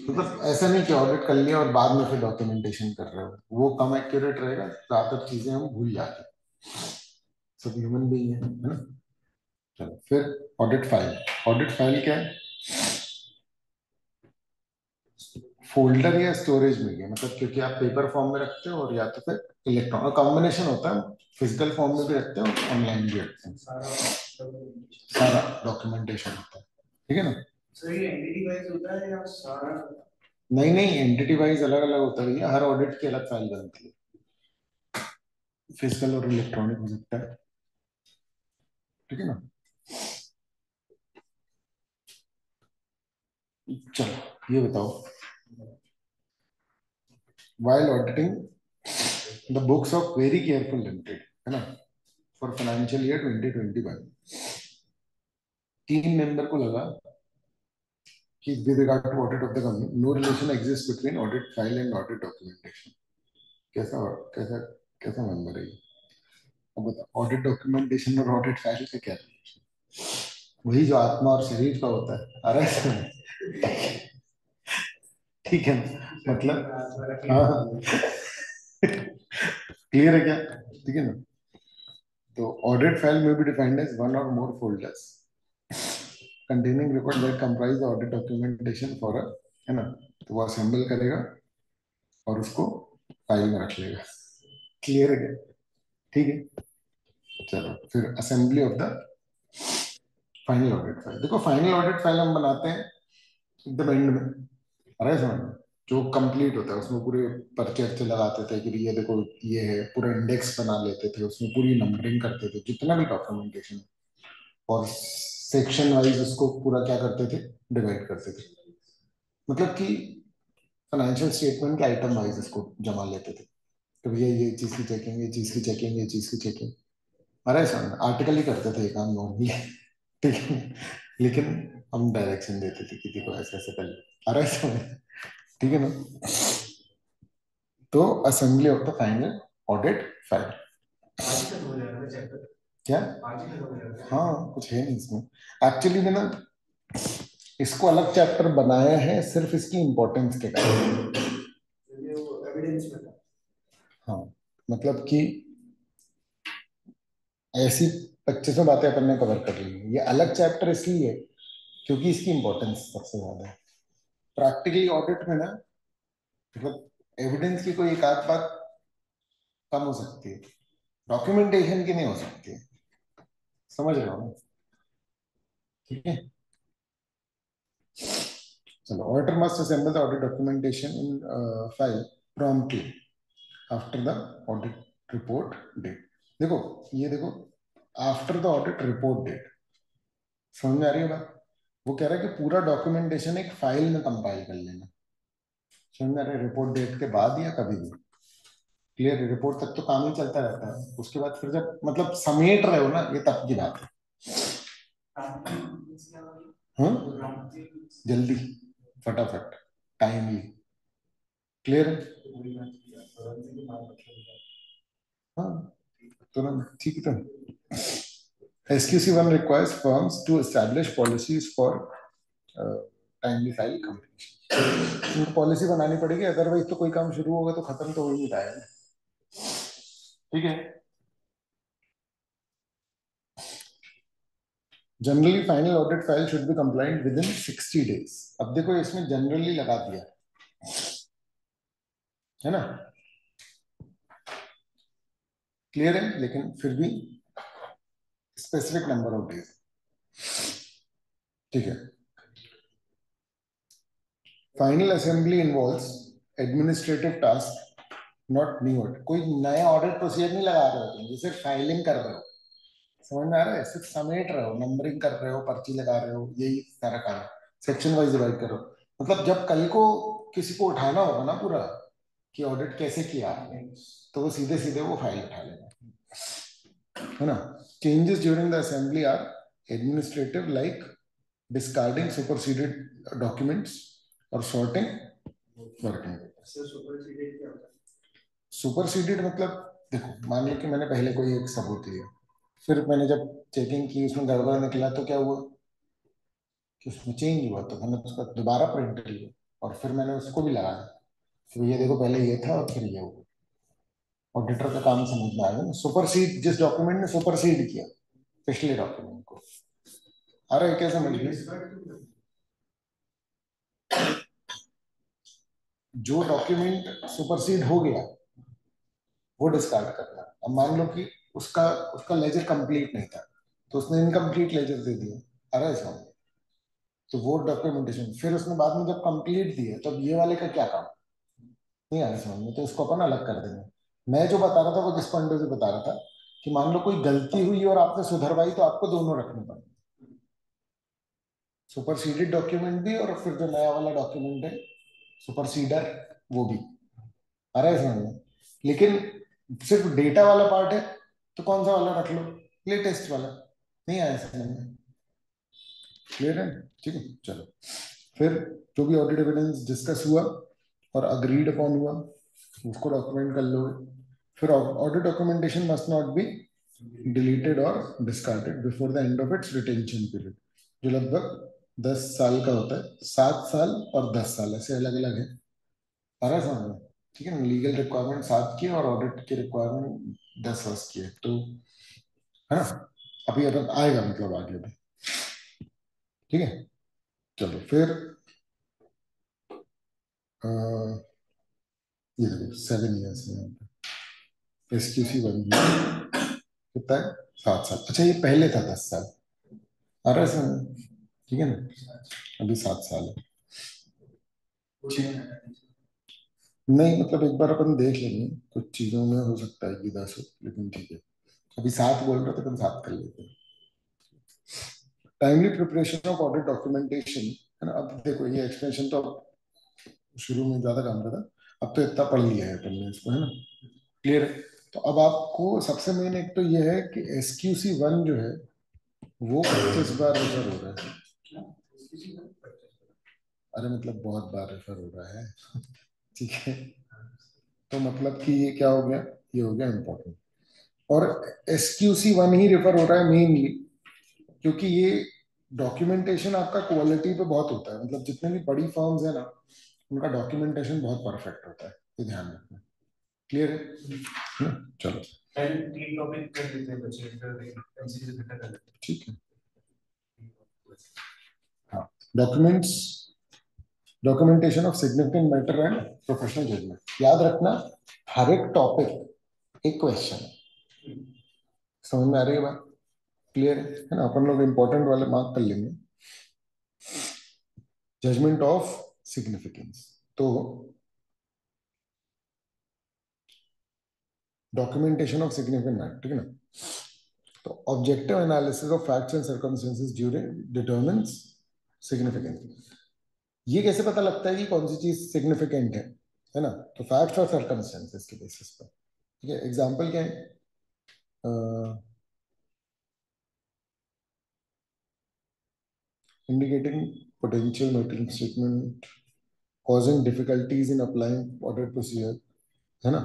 मतलब ऐसा नहीं कि ऑडिट कर लिया और बाद में फिर डॉक्यूमेंटेशन कर रहे हो, वो कम एक्यूरेट रहेगा, ज्यादातर चीजें हम भूल जाते हैं, सब ह्यूमन बीइंग है ना। चलो फिर ऑडिट फाइल। ऑडिट फाइल क्या है? फोल्डर या स्टोरेज में है, मतलब क्योंकि आप पेपर फॉर्म में रखते हो और या तो फिर इलेक्ट्रॉनिक कॉम्बिनेशन होता है, फिजिकल फॉर्म में भी रखते हो, ऑनलाइन भी रखते हैं, सारा डॉक्यूमेंटेशन होता है। ठीक है ना? सर ये एंटिटी वाइज होता है या सारा? नहीं नहीं, एंटिटी वाइज अलग अलग होता है भैया, हर ऑडिट की अलग फाइल बनती है, फिजिकल और इलेक्ट्रॉनिक हो सकता है। ठीक है ना? चलो ये बताओ, while auditing the books of very careful limited, है ना, for financial year 2021, तीन मेंबर को लगा कि with regard to audit of the company, no relation exists between audit file and audit documentation. कैसा कैसा कैसा मेंबर है ये? अब बताओ, ऑडिट डॉक्यूमेंटेशन और ऑडिट फाइल का क्या relation? वही जो आत्मा और शरीर का होता है। आ रहा है? ठीक है ना? मतलब हाँ, क्लियर है क्या? ठीक है ना? तो ऑडिट फाइल में भी डिफाइंड एज वन और मोर folders containing record that comprise the audit documentation for a, है ना, तो वो असेंबल करेगा और उसको फाइल में रख लेगा। क्लियर है क्या? ठीक है। चलो फिर assembly of the final audit file. देखो फाइनल ऑडिट फाइल हम बनाते हैं एकदम एंड में, अरे समझ में, जो कंप्लीट होता है उसमें पूरे पर्चे अर्चे लगाते थे कि ये देखो ये है, पूरा इंडेक्स बना लेते थे, उसमें पूरी नंबरिंग करते थे जितना भी डॉक्यूमेंटेशन, और सेक्शन वाइज उसको पूरा क्या करते थे, डिवाइड करते थे। मतलब कि फाइनेंशियल स्टेटमेंट के आइटम वाइज इसको जमा लेते थे, तो भैया ये चीज की चेकिंग, ये चीज की चेकिंग, ये चीज की चेकिंग। अरे सर आर्टिकल ही करते थे काम नॉर्मली। ठीक है, लेकिन हम डायरेक्शन देते थे कि देखो ऐसे ऐसे कर लो। अरे सर, ठीक है ना? तो assembly of the final audit file. आज ही खत्म हो जाएगा ना चैप्टर? क्या? आज ही खत्म हो जाएगा? हाँ, कुछ है नहीं इसमें एक्चुअली में ना, इसको अलग चैप्टर बनाया है सिर्फ इसकी इंपॉर्टेंस के कारण। ये वो एविडेंस में था। हाँ, मतलब कि ऐसी 2500 बातें अपन ने कवर कर ली हैं। ये अलग चैप्टर इसलिए क्योंकि इसकी इंपॉर्टेंस सबसे ज्यादा है। प्रैक्टिकली ऑडिट में ना, मतलब एविडेंस की कोई एक आध बात कम हो सकती है, डॉक्यूमेंटेशन की नहीं हो सकती, समझ रहे हो ना? ठीक है, चलो, auditor must assemble the audit documentation in file promptly after the audit report date. देखो, ये देखो, after the audit report date, समझ में आ रही है बात? वो कह रहा है कि पूरा डॉक्यूमेंटेशन एक फाइल में कंपाइल कर लेना, समझ में आ रहा है? रिपोर्ट डेट के बाद या कभी भी, क्लियर? रिपोर्ट तक तो काम ही चलता रहता है, उसके बाद फिर जब मतलब समेट रहे हो ना, ये तब की बात है। हाँ, जल्दी, फटाफट, टाइमली, क्लियर है? हाँ, तुरंत, ठीक है। तो SQC1 requires firms to establish policies for timely file completion। उनको पॉलिसी बनानी पड़ेगी, अदरवाइज तो कोई काम शुरू होगा तो खत्म तो हो ही नहीं पाएगा, ठीक है? Generally final audit file should be compliant within इन 60 डेज। अब देखो, इसमें जनरली लगा दिया है ना, क्लियर है? लेकिन फिर भी स्पेसिफिक नंबर ऑफ डेज, ठीक है? Final assembly involves administrative task, not new audit. कोई नया ऑडिट प्रोसीजर नहीं लगा रहे हो तुम, जैसे फाइलिंग कर रहे हो, समझ में आ रहा है? सिर्फ समेट रहे हो, नंबरिंग कर रहे हो, पर्ची लगा रहे हो, यही सारा काम है। सेक्शन वाइज डिवाइड करो, मतलब जब कल को किसी को उठाना होगा ना पूरा कि ऑडिट कैसे किया आपने, तो वो सीधे सीधे वो फाइल उठा लेगा, है ना? Changes during the assembly are administrative, like discarding superseded documents और सॉर्टिंग वर्किंग। सुपरसीडेड मतलब, देखो, मान लो कि मैंने पहले कोई एक सबूत लिया, फिर मैंने जब चेकिंग की उसमें गड़बड़ निकला, तो क्या हुआ कि उसमें चेंज हुआ, तो मैंने उसका दोबारा प्रिंट लिया और फिर मैंने उसको भी लगाया, तो ये देखो, पहले ये था और फिर ये हुआ। ऑडिटर का काम समझ में आया ना? सुपरसीड, जिस डॉक्यूमेंट ने सुपरसीड किया पिछले डॉक्यूमेंट को, आ रहा है क्या समझ में? जो डॉक्यूमेंट सुपरसीड हो गया वो डिस्कार्ड करना। अब मान लो कि उसका उसका लेजर कंप्लीट नहीं था, तो उसने इनकम्प्लीट लेजर दे दिया, आ रहा है समझ? तो वो डॉक्यूमेंटेशन फिर उसने बाद में जब कंप्लीट दिया, तब ये वाले का क्या काम? नहीं आ रहा समझ में? तो इसको अपन अलग कर देंगे। मैं जो बता रहा था वो किस पॉइंट से बता रहा था कि मान लो कोई गलती हुई और आपने सुधरवाई, तो आपको दोनों रखने पड़े, सुपरसीडेड डॉक्यूमेंट भी और फिर जो नया वाला डॉक्यूमेंट है सुपरसीडर, वो भी। आ रहा है समझ में? लेकिन सिर्फ डेटा वाला पार्ट है, तो कौन सा वाला रख लो? लेटेस्ट वाला। नहीं आया समझ में? क्लियर है? ठीक है, चलो। फिर जो भी ऑडिट एविडेंस डिस्कस हुआ और अग्रीड अपॉन हुआ, उसको डॉक्यूमेंट कर लोगे। फिर audit documentation must not be deleted और discarded before the end of its retention period, जो लगभग 10 साल का होता है। 7 साल और 10 साल ऐसे अलग अलग है, आ रहा है समझ में? ठीक है ना? लीगल रिक्वायरमेंट 7 की और ऑडिट की रिक्वायरमेंट 10 वर्ष की है, तो है ना? अभी अगर आएगा मतलब आगे भी, ठीक है? चलो फिर अ, ये देखो 7 ईयर्स में SQC1 कितना है? 7 साल। अच्छा, ये पहले था 10 साल, आ रहा है समझ? ठीक है ना? अभी 7 साल है, ठीक। नहीं मतलब एक बार अपन देख लेंगे, कुछ चीजों में हो सकता है कि 10 हो, लेकिन ठीक है, अभी 7 बोल रहे थे, अपन 7 कर लेते हैं। Timely preparation of audit documentation, है ना? अब देखो, ये एक्सप्लेनेशन तो शुरू में ज्यादा काम का था, अब तो इतना पढ़ लिया है अपन ने इसको, है ना? क्लियर है? तो अब आपको सबसे मेन एक तो ये है कि SQC1 जो है वो 25 बार रेफर हो रहा है। अरे मतलब बहुत बार रेफर हो रहा है, ठीक है? तो मतलब कि ये क्या हो गया, ये हो गया इंपॉर्टेंट। और SQC1 ही रेफर हो रहा है मेनली, क्योंकि ये डॉक्यूमेंटेशन आपका क्वालिटी पे बहुत होता है, मतलब जितने भी बड़ी फर्म्स है ना, उनका डॉक्यूमेंटेशन बहुत परफेक्ट होता है, ये ध्यान रखना। क्लियर है? चलो, पहले 3 टॉपिक कर लेते हैं बच्चे, फिर एमसीक्यू इकट्ठा कर लेते ठीक है। हाँ, documents, documentation of significant matter and professional judgment. याद रखना, हर एक टॉपिक एक क्वेश्चन, समझ में आ रही है बात? क्लियर है ना? अपन लोग इंपॉर्टेंट वाले मार्क कर लेंगे। जजमेंट ऑफ सिग्निफिकेंस, तो डॉक्यूमेंटेशन ऑफ सिग्निफिकेंट मैटर, ठीक है ना? तो objective analysis of facts and circumstances during determines significance. ये कैसे पता लगता है कि कौन सी चीज सिग्निफिकेंट है ना? तो फैक्ट्स और सर्कमस्टेंसेस के बेसिस पर, ठीक है। एग्जांपल क्या है? Indicating potential metal statement, causing difficulties in applying audit procedure, है ना?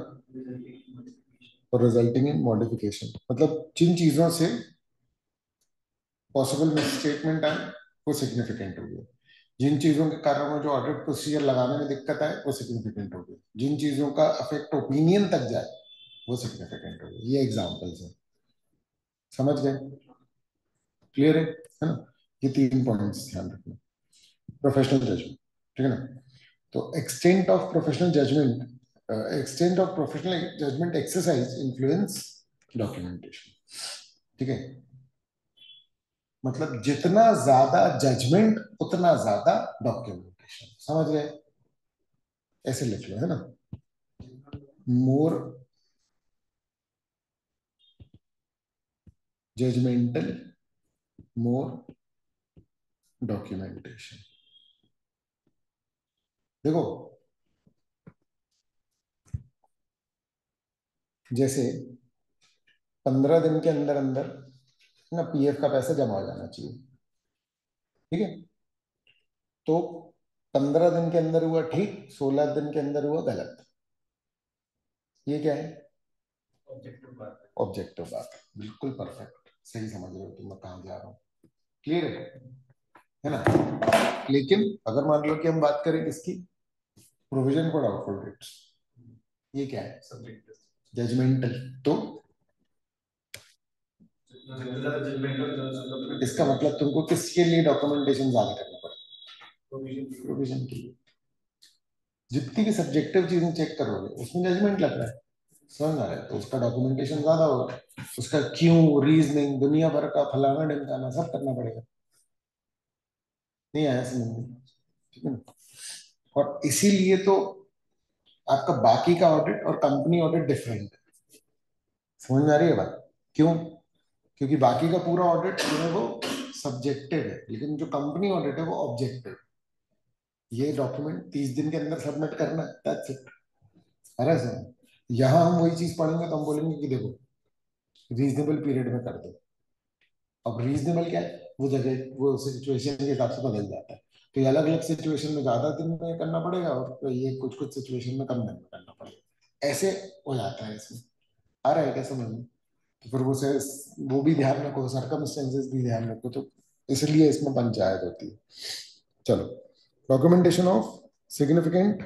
और रिजल्टिंग इन मॉडिफिकेशन, मतलब जिन चीजों से पॉसिबल मिसस्टेटमेंट आए वो सिग्निफिकेंट हो गया, जिन चीजों के कारण में जो ऑडिट प्रोसीजर लगाने में दिक्कत आए वो सिग्निफिकेंट हो गया, जिन चीजों का अफेक्ट ओपिनियन तक जाए वो सिग्निफिकेंट हो गया। ये एग्जांपल्स है, समझ गए? क्लियर है ना? ये 3 पॉइंट्स ध्यान रखना। प्रोफेशनल जजमेंट, ठीक है ना? तो extent of professional judgment exercise influence documentation, ठीक है? मतलब जितना ज्यादा जजमेंट उतना ज्यादा डॉक्यूमेंटेशन, समझ गए? ऐसे लिख लो, है ना? मोर जजमेंटल, मोर डॉक्यूमेंटेशन। देखो, जैसे 15 दिन के अंदर अंदर ना पीएफ का पैसा जमा हो जाना चाहिए, ठीक है? तो 15 दिन के अंदर हुआ ठीक, 16 दिन के अंदर हुआ गलत। ये क्या है? ऑब्जेक्टिव बात है। ऑब्जेक्टिव बात है, बिल्कुल परफेक्ट, सही समझ रहे हो तुम, मैं कहाँ जा रहा हूँ। क्लियर है ना? लेकिन अगर मान लो कि हम बात करें किसकी, प्रोविजन फॉर डाउटफुल डेट्स, ये क्या है? सब्जेक्टिव। जजमेंटल। तो इसका मतलब तुमको किसके लिए डॉक्यूमेंटेशन ज्यादा करना पड़ेगा? प्रोविजन के लिए। जितनी भी सब्जेक्टिव चीजें चेक करोगे उसमें जजमेंट लग रहा है, समझ आ रहा है, तो उसका डॉक्यूमेंटेशन ज्यादा होगा। उसका क्यों, रीजनिंग, दुनिया भर का फलाना ढिमकाना सब करना पड़ेगा। नहीं आया समझ में? ठीक है ना? और इसीलिए तो आपका बाकी का ऑडिट और कंपनी ऑडिट डिफरेंट है। समझ में आ रही है बात? क्यों? क्योंकि बाकी का पूरा ऑडिट जो है वो सब्जेक्टिव है, लेकिन जो कंपनी ऑडिट है वो ऑब्जेक्टिव। ये डॉक्यूमेंट 30 दिन के अंदर सबमिट करना है, दैट्स इट। अरे सर, यहाँ हम वही चीज पढ़ेंगे तो हम बोलेंगे कि देखो रीजनेबल पीरियड में कर दो। अब रीजनेबल क्या है, वो जगह वो सिचुएशन के हिसाब से बदल जाता है। तो ये अलग अलग सिचुएशन में ज्यादा दिन में करना पड़ेगा और ये कुछ कुछ सिचुएशन में कम दिन में करना पड़ेगा, ऐसे हो जाता है इसमें। आ रहा है क्या समझ में? तो फिर वो भी ध्यान रखो, सर्कमस्टेंसेस भी ध्यान रखो, तो इसलिए इसमें पंचायत होती है। चलो, documentation of significant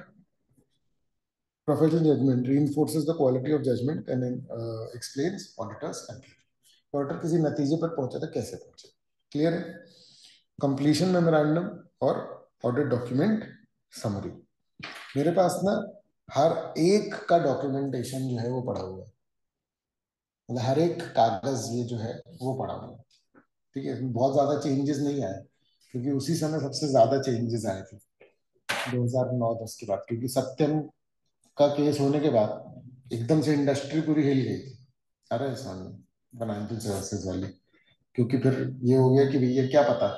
professional judgment reinforces the quality of judgment and explains auditors conclusion. ऑडिटर किसी नतीजे पर पहुंचा था, कैसे पहुंचे? क्लियर है? कंप्लीशन मेमोरेंडम और ऑडिट डॉक्यूमेंट समरी। मेरे पास ना हर एक का डॉक्यूमेंटेशन जो है वो पड़ा हुआ है, मतलब हर एक कागज ये जो है वो पड़ा हुआ है, ठीक है? इसमें बहुत ज्यादा चेंजेस नहीं आए, क्योंकि उसी समय सबसे ज्यादा चेंजेस आए थे 2009-10 के बाद, क्योंकि सत्यम का केस होने के बाद एकदम से इंडस्ट्री पूरी हिल गई थी। अरे सामने फाइनेंशियल सर्विसेज वाली, क्योंकि फिर ये हो गया कि भैया क्या पता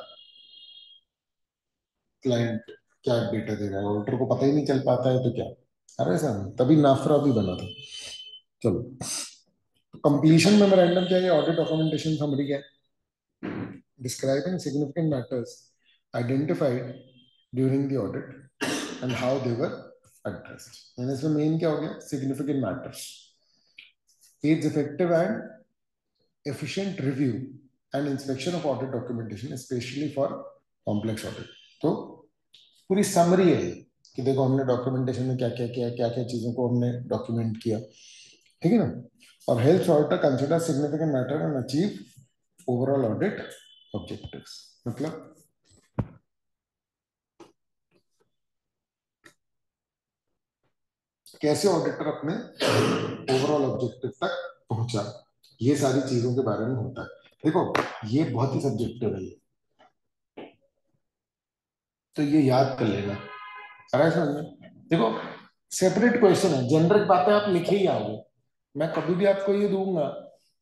क्लाइंट क्या डेटा दे रहा है, ऑडिटर को पता ही नहीं चल पाता है तो क्या। अरे सामने तभी नाफरा भी बना था। चलो, कंप्लीशन मेमोरेंडम क्या है? ऑडिट डॉक्यूमेंटेशन समरी क्या है? Describing significant matters identified during the audit and how they were addressed. यानी इसमें मेन क्या हो गया? Significant matters, aids effective and efficient review and inspection of audit documentation, especially for complex audit. तो पूरी summary है कि देखो हमने डॉक्यूमेंटेशन में क्या क्या किया, क्या क्या चीजों को हमने डॉक्यूमेंट किया, ठीक है ना? और helps auditor consider significant matter and achieve overall audit objectives. मतलब कैसे ऑडिटर अपने ओवरऑल ऑब्जेक्टिव तक पहुंचा, ये सारी चीजों के बारे में होता है। देखो ये बहुत ही सब्जेक्टिव है ये, तो ये याद कर लेना। अरे समझ में, देखो सेपरेट क्वेश्चन है, जनरिक बातें आप लिखे ही आओगे। मैं कभी भी आपको ये दूंगा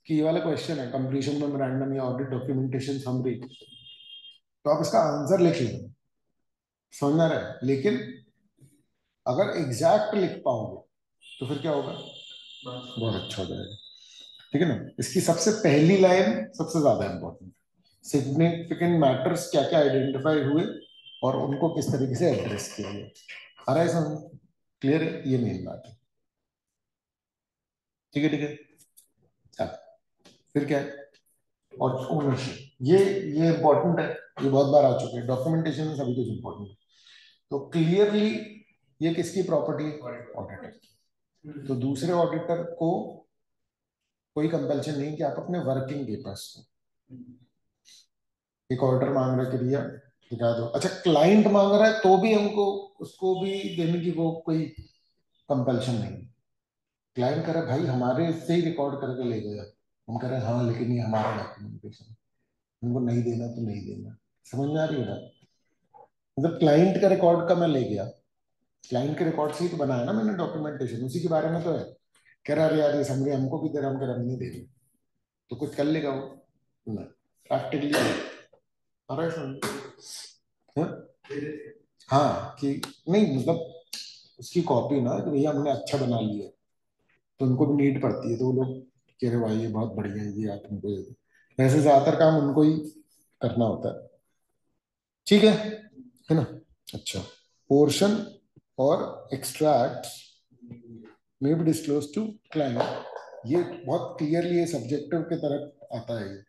कि ये वाला क्वेश्चन है कंप्लीशन मेमोरेंडम या ऑडिट डॉक्यूमेंटेशन समरी, तो आप इसका आंसर लिख लेना, समझ में आ रहा है। लेकिन अगर एग्जैक्ट लिख पाओगे तो फिर क्या होगा, बहुत अच्छा हो जाएगा। ठीक है ना। इसकी सबसे पहली लाइन सबसे ज्यादा इंपॉर्टेंट, सिग्निफिकेंट मैटर्स क्या क्या आइडेंटिफाई हुए और उनको किस तरीके से एड्रेस किया गया। आ रहा है समझ, क्लियर है, ये मेन बात है। ठीक है ठीक है। चल फिर क्या है, और ओनरशिप, ये इंपॉर्टेंट है, ये बहुत बार आ चुके हैं डॉक्यूमेंटेशन में, सभी कुछ इंपॉर्टेंट है। तो क्लियरली ये किसकी प्रॉपर्टी है, ऑडिटर की। तो दूसरे ऑडिटर को कोई कंपल्शन नहीं कि आप अपने वर्किंग पेपर्स को, एक ऑर्डर मांग रहा है कि भैया दिखा दो, अच्छा क्लाइंट मांग रहा है तो भी हमको उसको भी देने की वो कोई कंपल्शन नहीं। क्लाइंट कह रहा है भाई हमारे से ही रिकॉर्ड करके ले गया, हम कह रहे हैं हाँ लेकिन ये हमारा डॉक्यूमेंटेशन, उनको नहीं देना तो नहीं देना। समझ में आ रही है बात, मतलब क्लाइंट का रिकॉर्ड का मैं ले गया, क्लाइंट के रिकॉर्ड से ही तो बनाया ना मैंने डॉक्यूमेंटेशन, उसी के बारे में तो है। कह रहा है यार ये समझे हमको भी दे रहा, हम कह रहा हम नहीं दे रहे, तो कुछ कर लेगा वो ना, प्रैक्टिकली आ रहा है समझ। हाँ हाँ, कि नहीं मतलब उसकी कॉपी ना कि भैया हमने अच्छा बना लिया, तो उनको भी नीड पड़ती है, तो वो लोग कह रहे भाई ये बहुत बढ़िया है, ये आप हमको दे दो। वैसे ज्यादातर काम उनको ही करना होता है। ठीक है ना। अच्छा, पोर्शन और extract may be disclose to client, ये बहुत क्लियरली ये सब्जेक्टिव की तरफ आता है, ये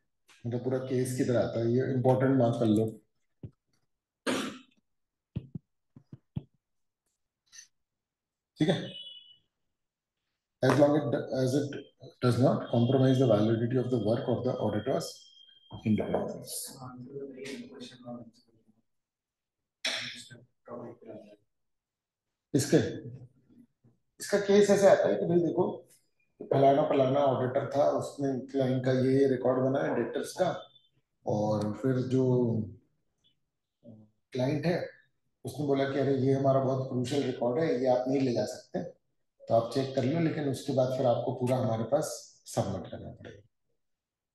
मतलब पूरा केस की तरह आता है, ये इंपॉर्टेंट मार्क कर लो। ठीक है, as it does not compromise the validity of the work of the auditor's independence. इसके इसका केस ऐसे आता है कि भाई देखो फलाना फलाना ऑडिटर था, उसने क्लाइंट का ये रिकॉर्ड बनाया डेटर्स का, और फिर जो क्लाइंट है उसने बोला कि अरे ये हमारा बहुत क्रूशियल रिकॉर्ड है, ये आप नहीं ले जा सकते, तो आप चेक कर लो, लेकिन उसके बाद फिर आपको पूरा हमारे पास सबमिट करना पड़ेगा।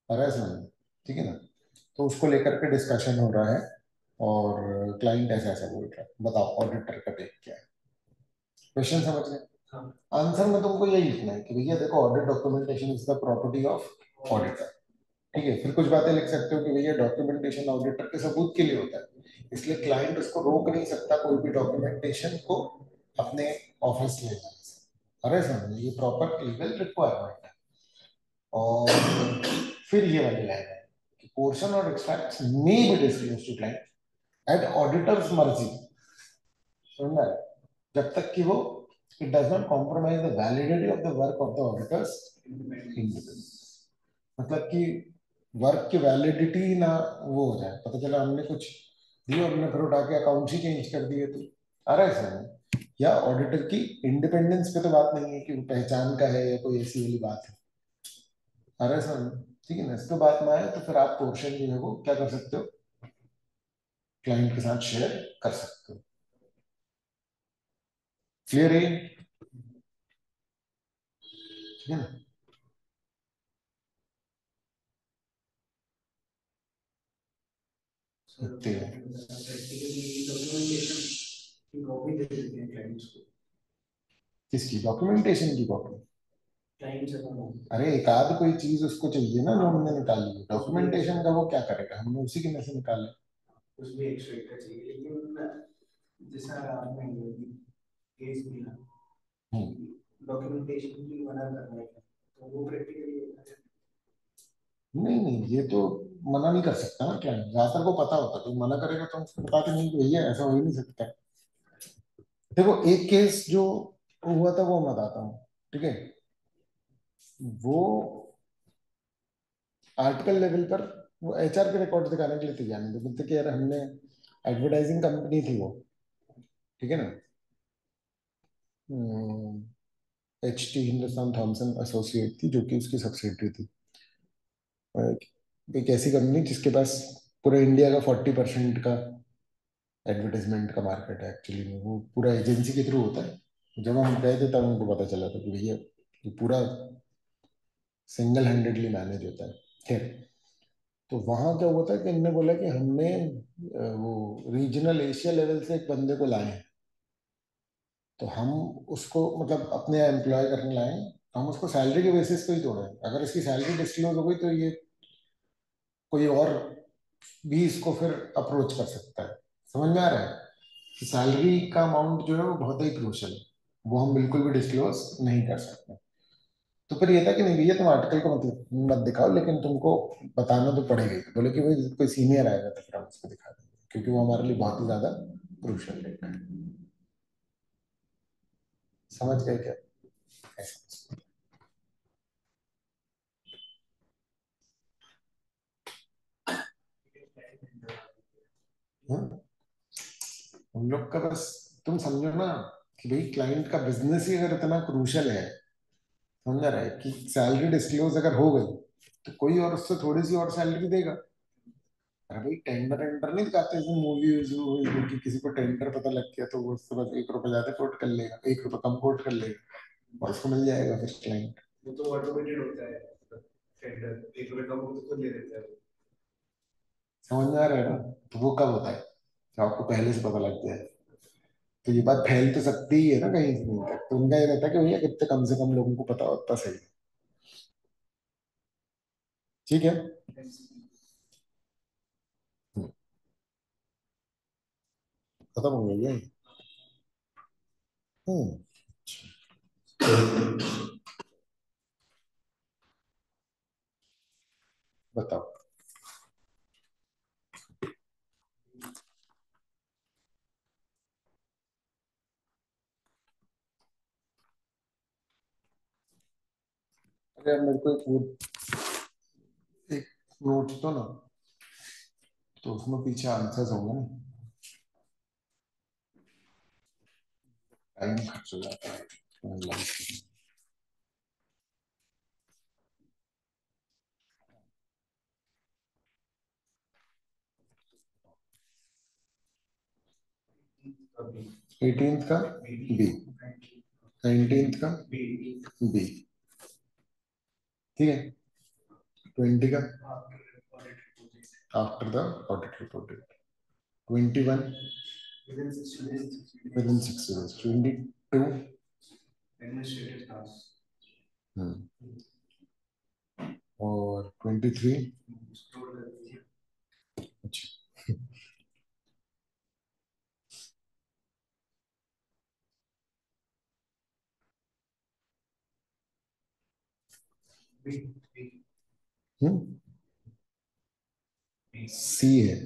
और ऐसा नहीं, ठीक है ना। तो उसको लेकर के डिस्कशन हो रहा है, और क्लाइंट ऐसा ऐसा बोल रहा है, बताओ ऑडिटर का टेक क्या है। क्वेश्चन समझ गए। आंसर में तुमको यही लिखना है कि भैया देखो audit documentation is the property of auditor. ठीक है, फिर कुछ बातें लिख सकते हो कि भैया डॉक्यूमेंटेशन ऑडिटर के सबूत के लिए होता है, इसलिए क्लाइंट उसको रोक नहीं सकता कोई भी डॉक्यूमेंटेशन को अपने ऑफिस ले जाने से। अरे समझ ये प्रॉपर लीगल रिक्वायरमेंट है। और फिर ये वाली लाइन है कि पोर्शन और extracts may be disclosed to client at auditor's मर्जी। समझ में आया? जब तक कि वो it does not compromise the validity of the work of the auditor's independence, मतलब कि वर्क की वैलिडिटी ना वो हो जाए, पता चला हमने कुछ दिया और हमने फिर उठा के अकाउंट्स ही चेंज कर दिए, तो आ रहा है सर। या ऑडिटर की इंडिपेंडेंस पे तो बात नहीं है कि वो पहचान का है या कोई ऐसी वाली बात है, आ रहा है सर। ठीक है ना, इस पे बात ना आए तो फिर आप पोर्शन जो है वो क्या कर सकते हो, क्लाइंट के साथ शेयर कर सकते हो। क्लियर है? ठीक है ना। इतने किसकी डॉक्यूमेंटेशन की कॉपी, अरे एक आध कोई चीज उसको चाहिए ना जो हमने निकाली है, डॉक्यूमेंटेशन का वो क्या करेगा, हमने उसी के में से निकाला। उसमें एक स्ट्रेट चाहिए, लेकिन जैसा आपने केस दिया डॉक्यूमेंटेशन की मना करना है, तो वो प्रैक्टिकली नहीं नहीं, ये तो मना नहीं कर सकता ना क्लाइंट, ज्यादातर को पता होता है, तो मना करेगा तो उसको बताते नहीं कि भैया ऐसा हो ही नहीं सकता। देखो एक केस जो हुआ था वो मैं बताता हूँ, ठीक है। वो आर्टिकल लेवल पर वो एचआर के रिकॉर्ड दिखाने के लिए तैयार नहीं थे, बोलते कि यार हमने एडवर्टाइजिंग कंपनी थी वो, ठीक है ना, H T Hindustan Thomson associate थी जो कि उसकी सब्सिडियरी थी। एक ऐसी कंपनी जिसके पास पूरे इंडिया का 40% का एडवर्टाइजमेंट का मार्केट है एक्चुअली में, वो पूरा एजेंसी के थ्रू होता है। जब हम गए थे तब हमको पता चला था कि भैया ये पूरा सिंगल हैंडेडली मैनेज होता है। खैर, तो वहां क्या हुआ था कि इन्होंने बोला कि हमने वो रीजनल एशिया लेवल से एक बंदे को लाए हैं, तो हम उसको मतलब अपने एम्प्लॉय करने लाए हैं, तो हम उसको सैलरी के बेसिस पे ही तोड़े। अगर इसकी सैलरी डिस्क्लोज हो गई तो ये कोई और भी इसको फिर अप्रोच कर सकता है। समझ में आ रहा है कि सैलरी का अमाउंट जो है वो बहुत ही क्रूशल है, वो हम बिल्कुल भी डिस्क्लोज नहीं कर सकते। तो फिर ये था कि नहीं भैया तुम आर्टिकल को मत दिखाओ, लेकिन तुमको बताना तो पड़ेगा ही। बोले कि भाई कोई सीनियर आएगा तो फिर हम उसको दिखा देंगे, क्योंकि वो हमारे लिए बहुत ही ज्यादा क्रूशल है। समझ गए क्या? ऐसा। हाँ? हम लोग का बस तुम समझो ना कि भाई क्लाइंट का बिजनेस ही अगर इतना क्रूशल है, समझ रहा है कि सैलरी डिस्क्लोज अगर हो गई तो कोई और उससे थोड़ी सी और सैलरी देगा। अरे भाई टेंडर टेंडर नहीं दिखाते जैसे मूवी कि किसी को टेंडर पता लग गया तो वो उससे बस 1 रुपए ज्यादा कोट कर लेगा, 1 रुपए कम कोट कर लेगा और उसको मिल जाएगा फिर क्लाइंट। वो तो ऑटोमेटेड होता है, टेंडर 1 रुपए कम हो तो खुद ले लेता है वो। समझ में आ रहा है ना? तो वो कब होता है जब आपको पहले से पता लग जाए। तो ये बात फैल तो सकती ही है ना कहीं से कहीं तक। तो उनका ये रहता है कि भैया कितने कम से कम लोगों को पता हो उतना सही है। ठीक है। खत्म हो गई है। हम्म। बताओ। अरे मेरे को एक नोट तो ना, तो उसमें पीछे आंसर्स होंगे ना। टाइम खर्च हो जाता है। 18th का बी, 19th का बी, ठीक है। 20 का after the audit report, 21 with in 6 days, 22 administrative task और 23। अच्छा। सी है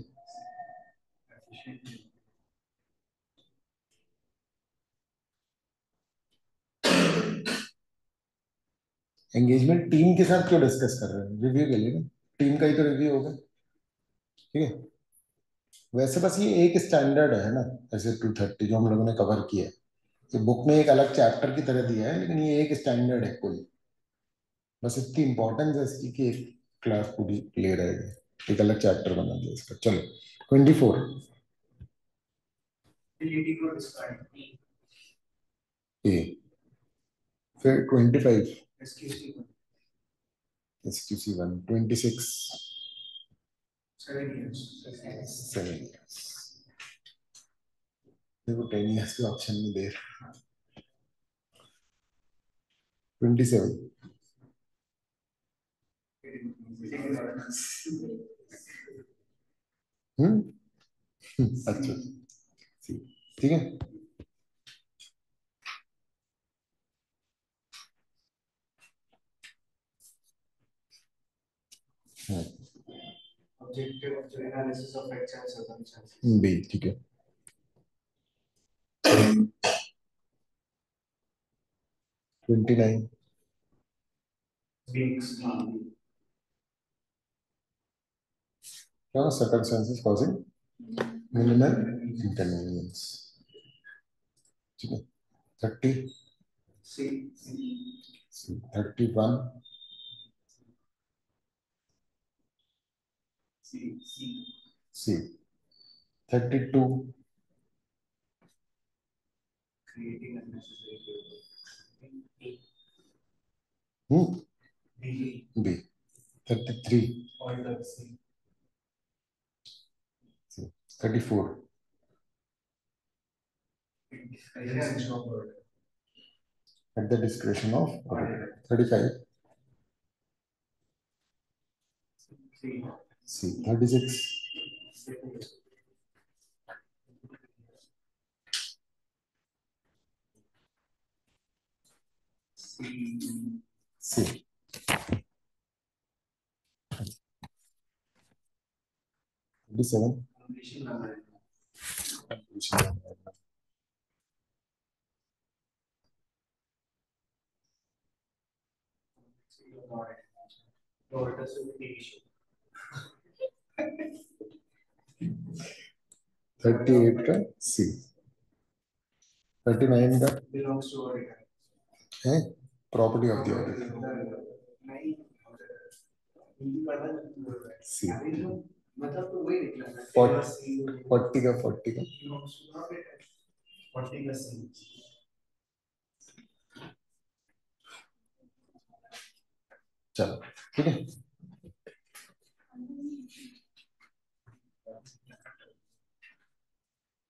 एंगेजमेंट टीम के साथ क्यों डिस्कस कर रहे हैं? रिव्यू के लिए ना, टीम का ही तो रिव्यू होगा। ठीक है। वैसे बस ये एक स्टैंडर्ड है ना, ऐसे 230 जो हम लोगों ने कवर किया है, ये बुक में एक अलग चैप्टर की तरह दिया है, लेकिन ये एक स्टैंडर्ड है कोई। बस इतनी इंपॉर्टेंस है इसकी कि एक क्लास पूरी ले रहेगी, एक अलग चैप्टर बना दिया इसका। चलो 24 ए, फिर 25 SQC1, 26 7 years। देखो 10 years के ऑप्शन में दे रहा। 27। अच्छा। ठीक है। Objective analysis of facts and circumstances, B, ठीक है। 29 क्या circumstances causing minimal inconvenience, ठीक है। 30 31 C. 32. Creating unnecessary labor. B. 33. All the same. 34. At the discretion of auditor. 35. C. 36. C. 37. $38 का C. 39 का belongs to auditor. है property of the auditor. C. मतलब तो वही निकला ना 40 का 40 का 40 का सी चलो ठीक है।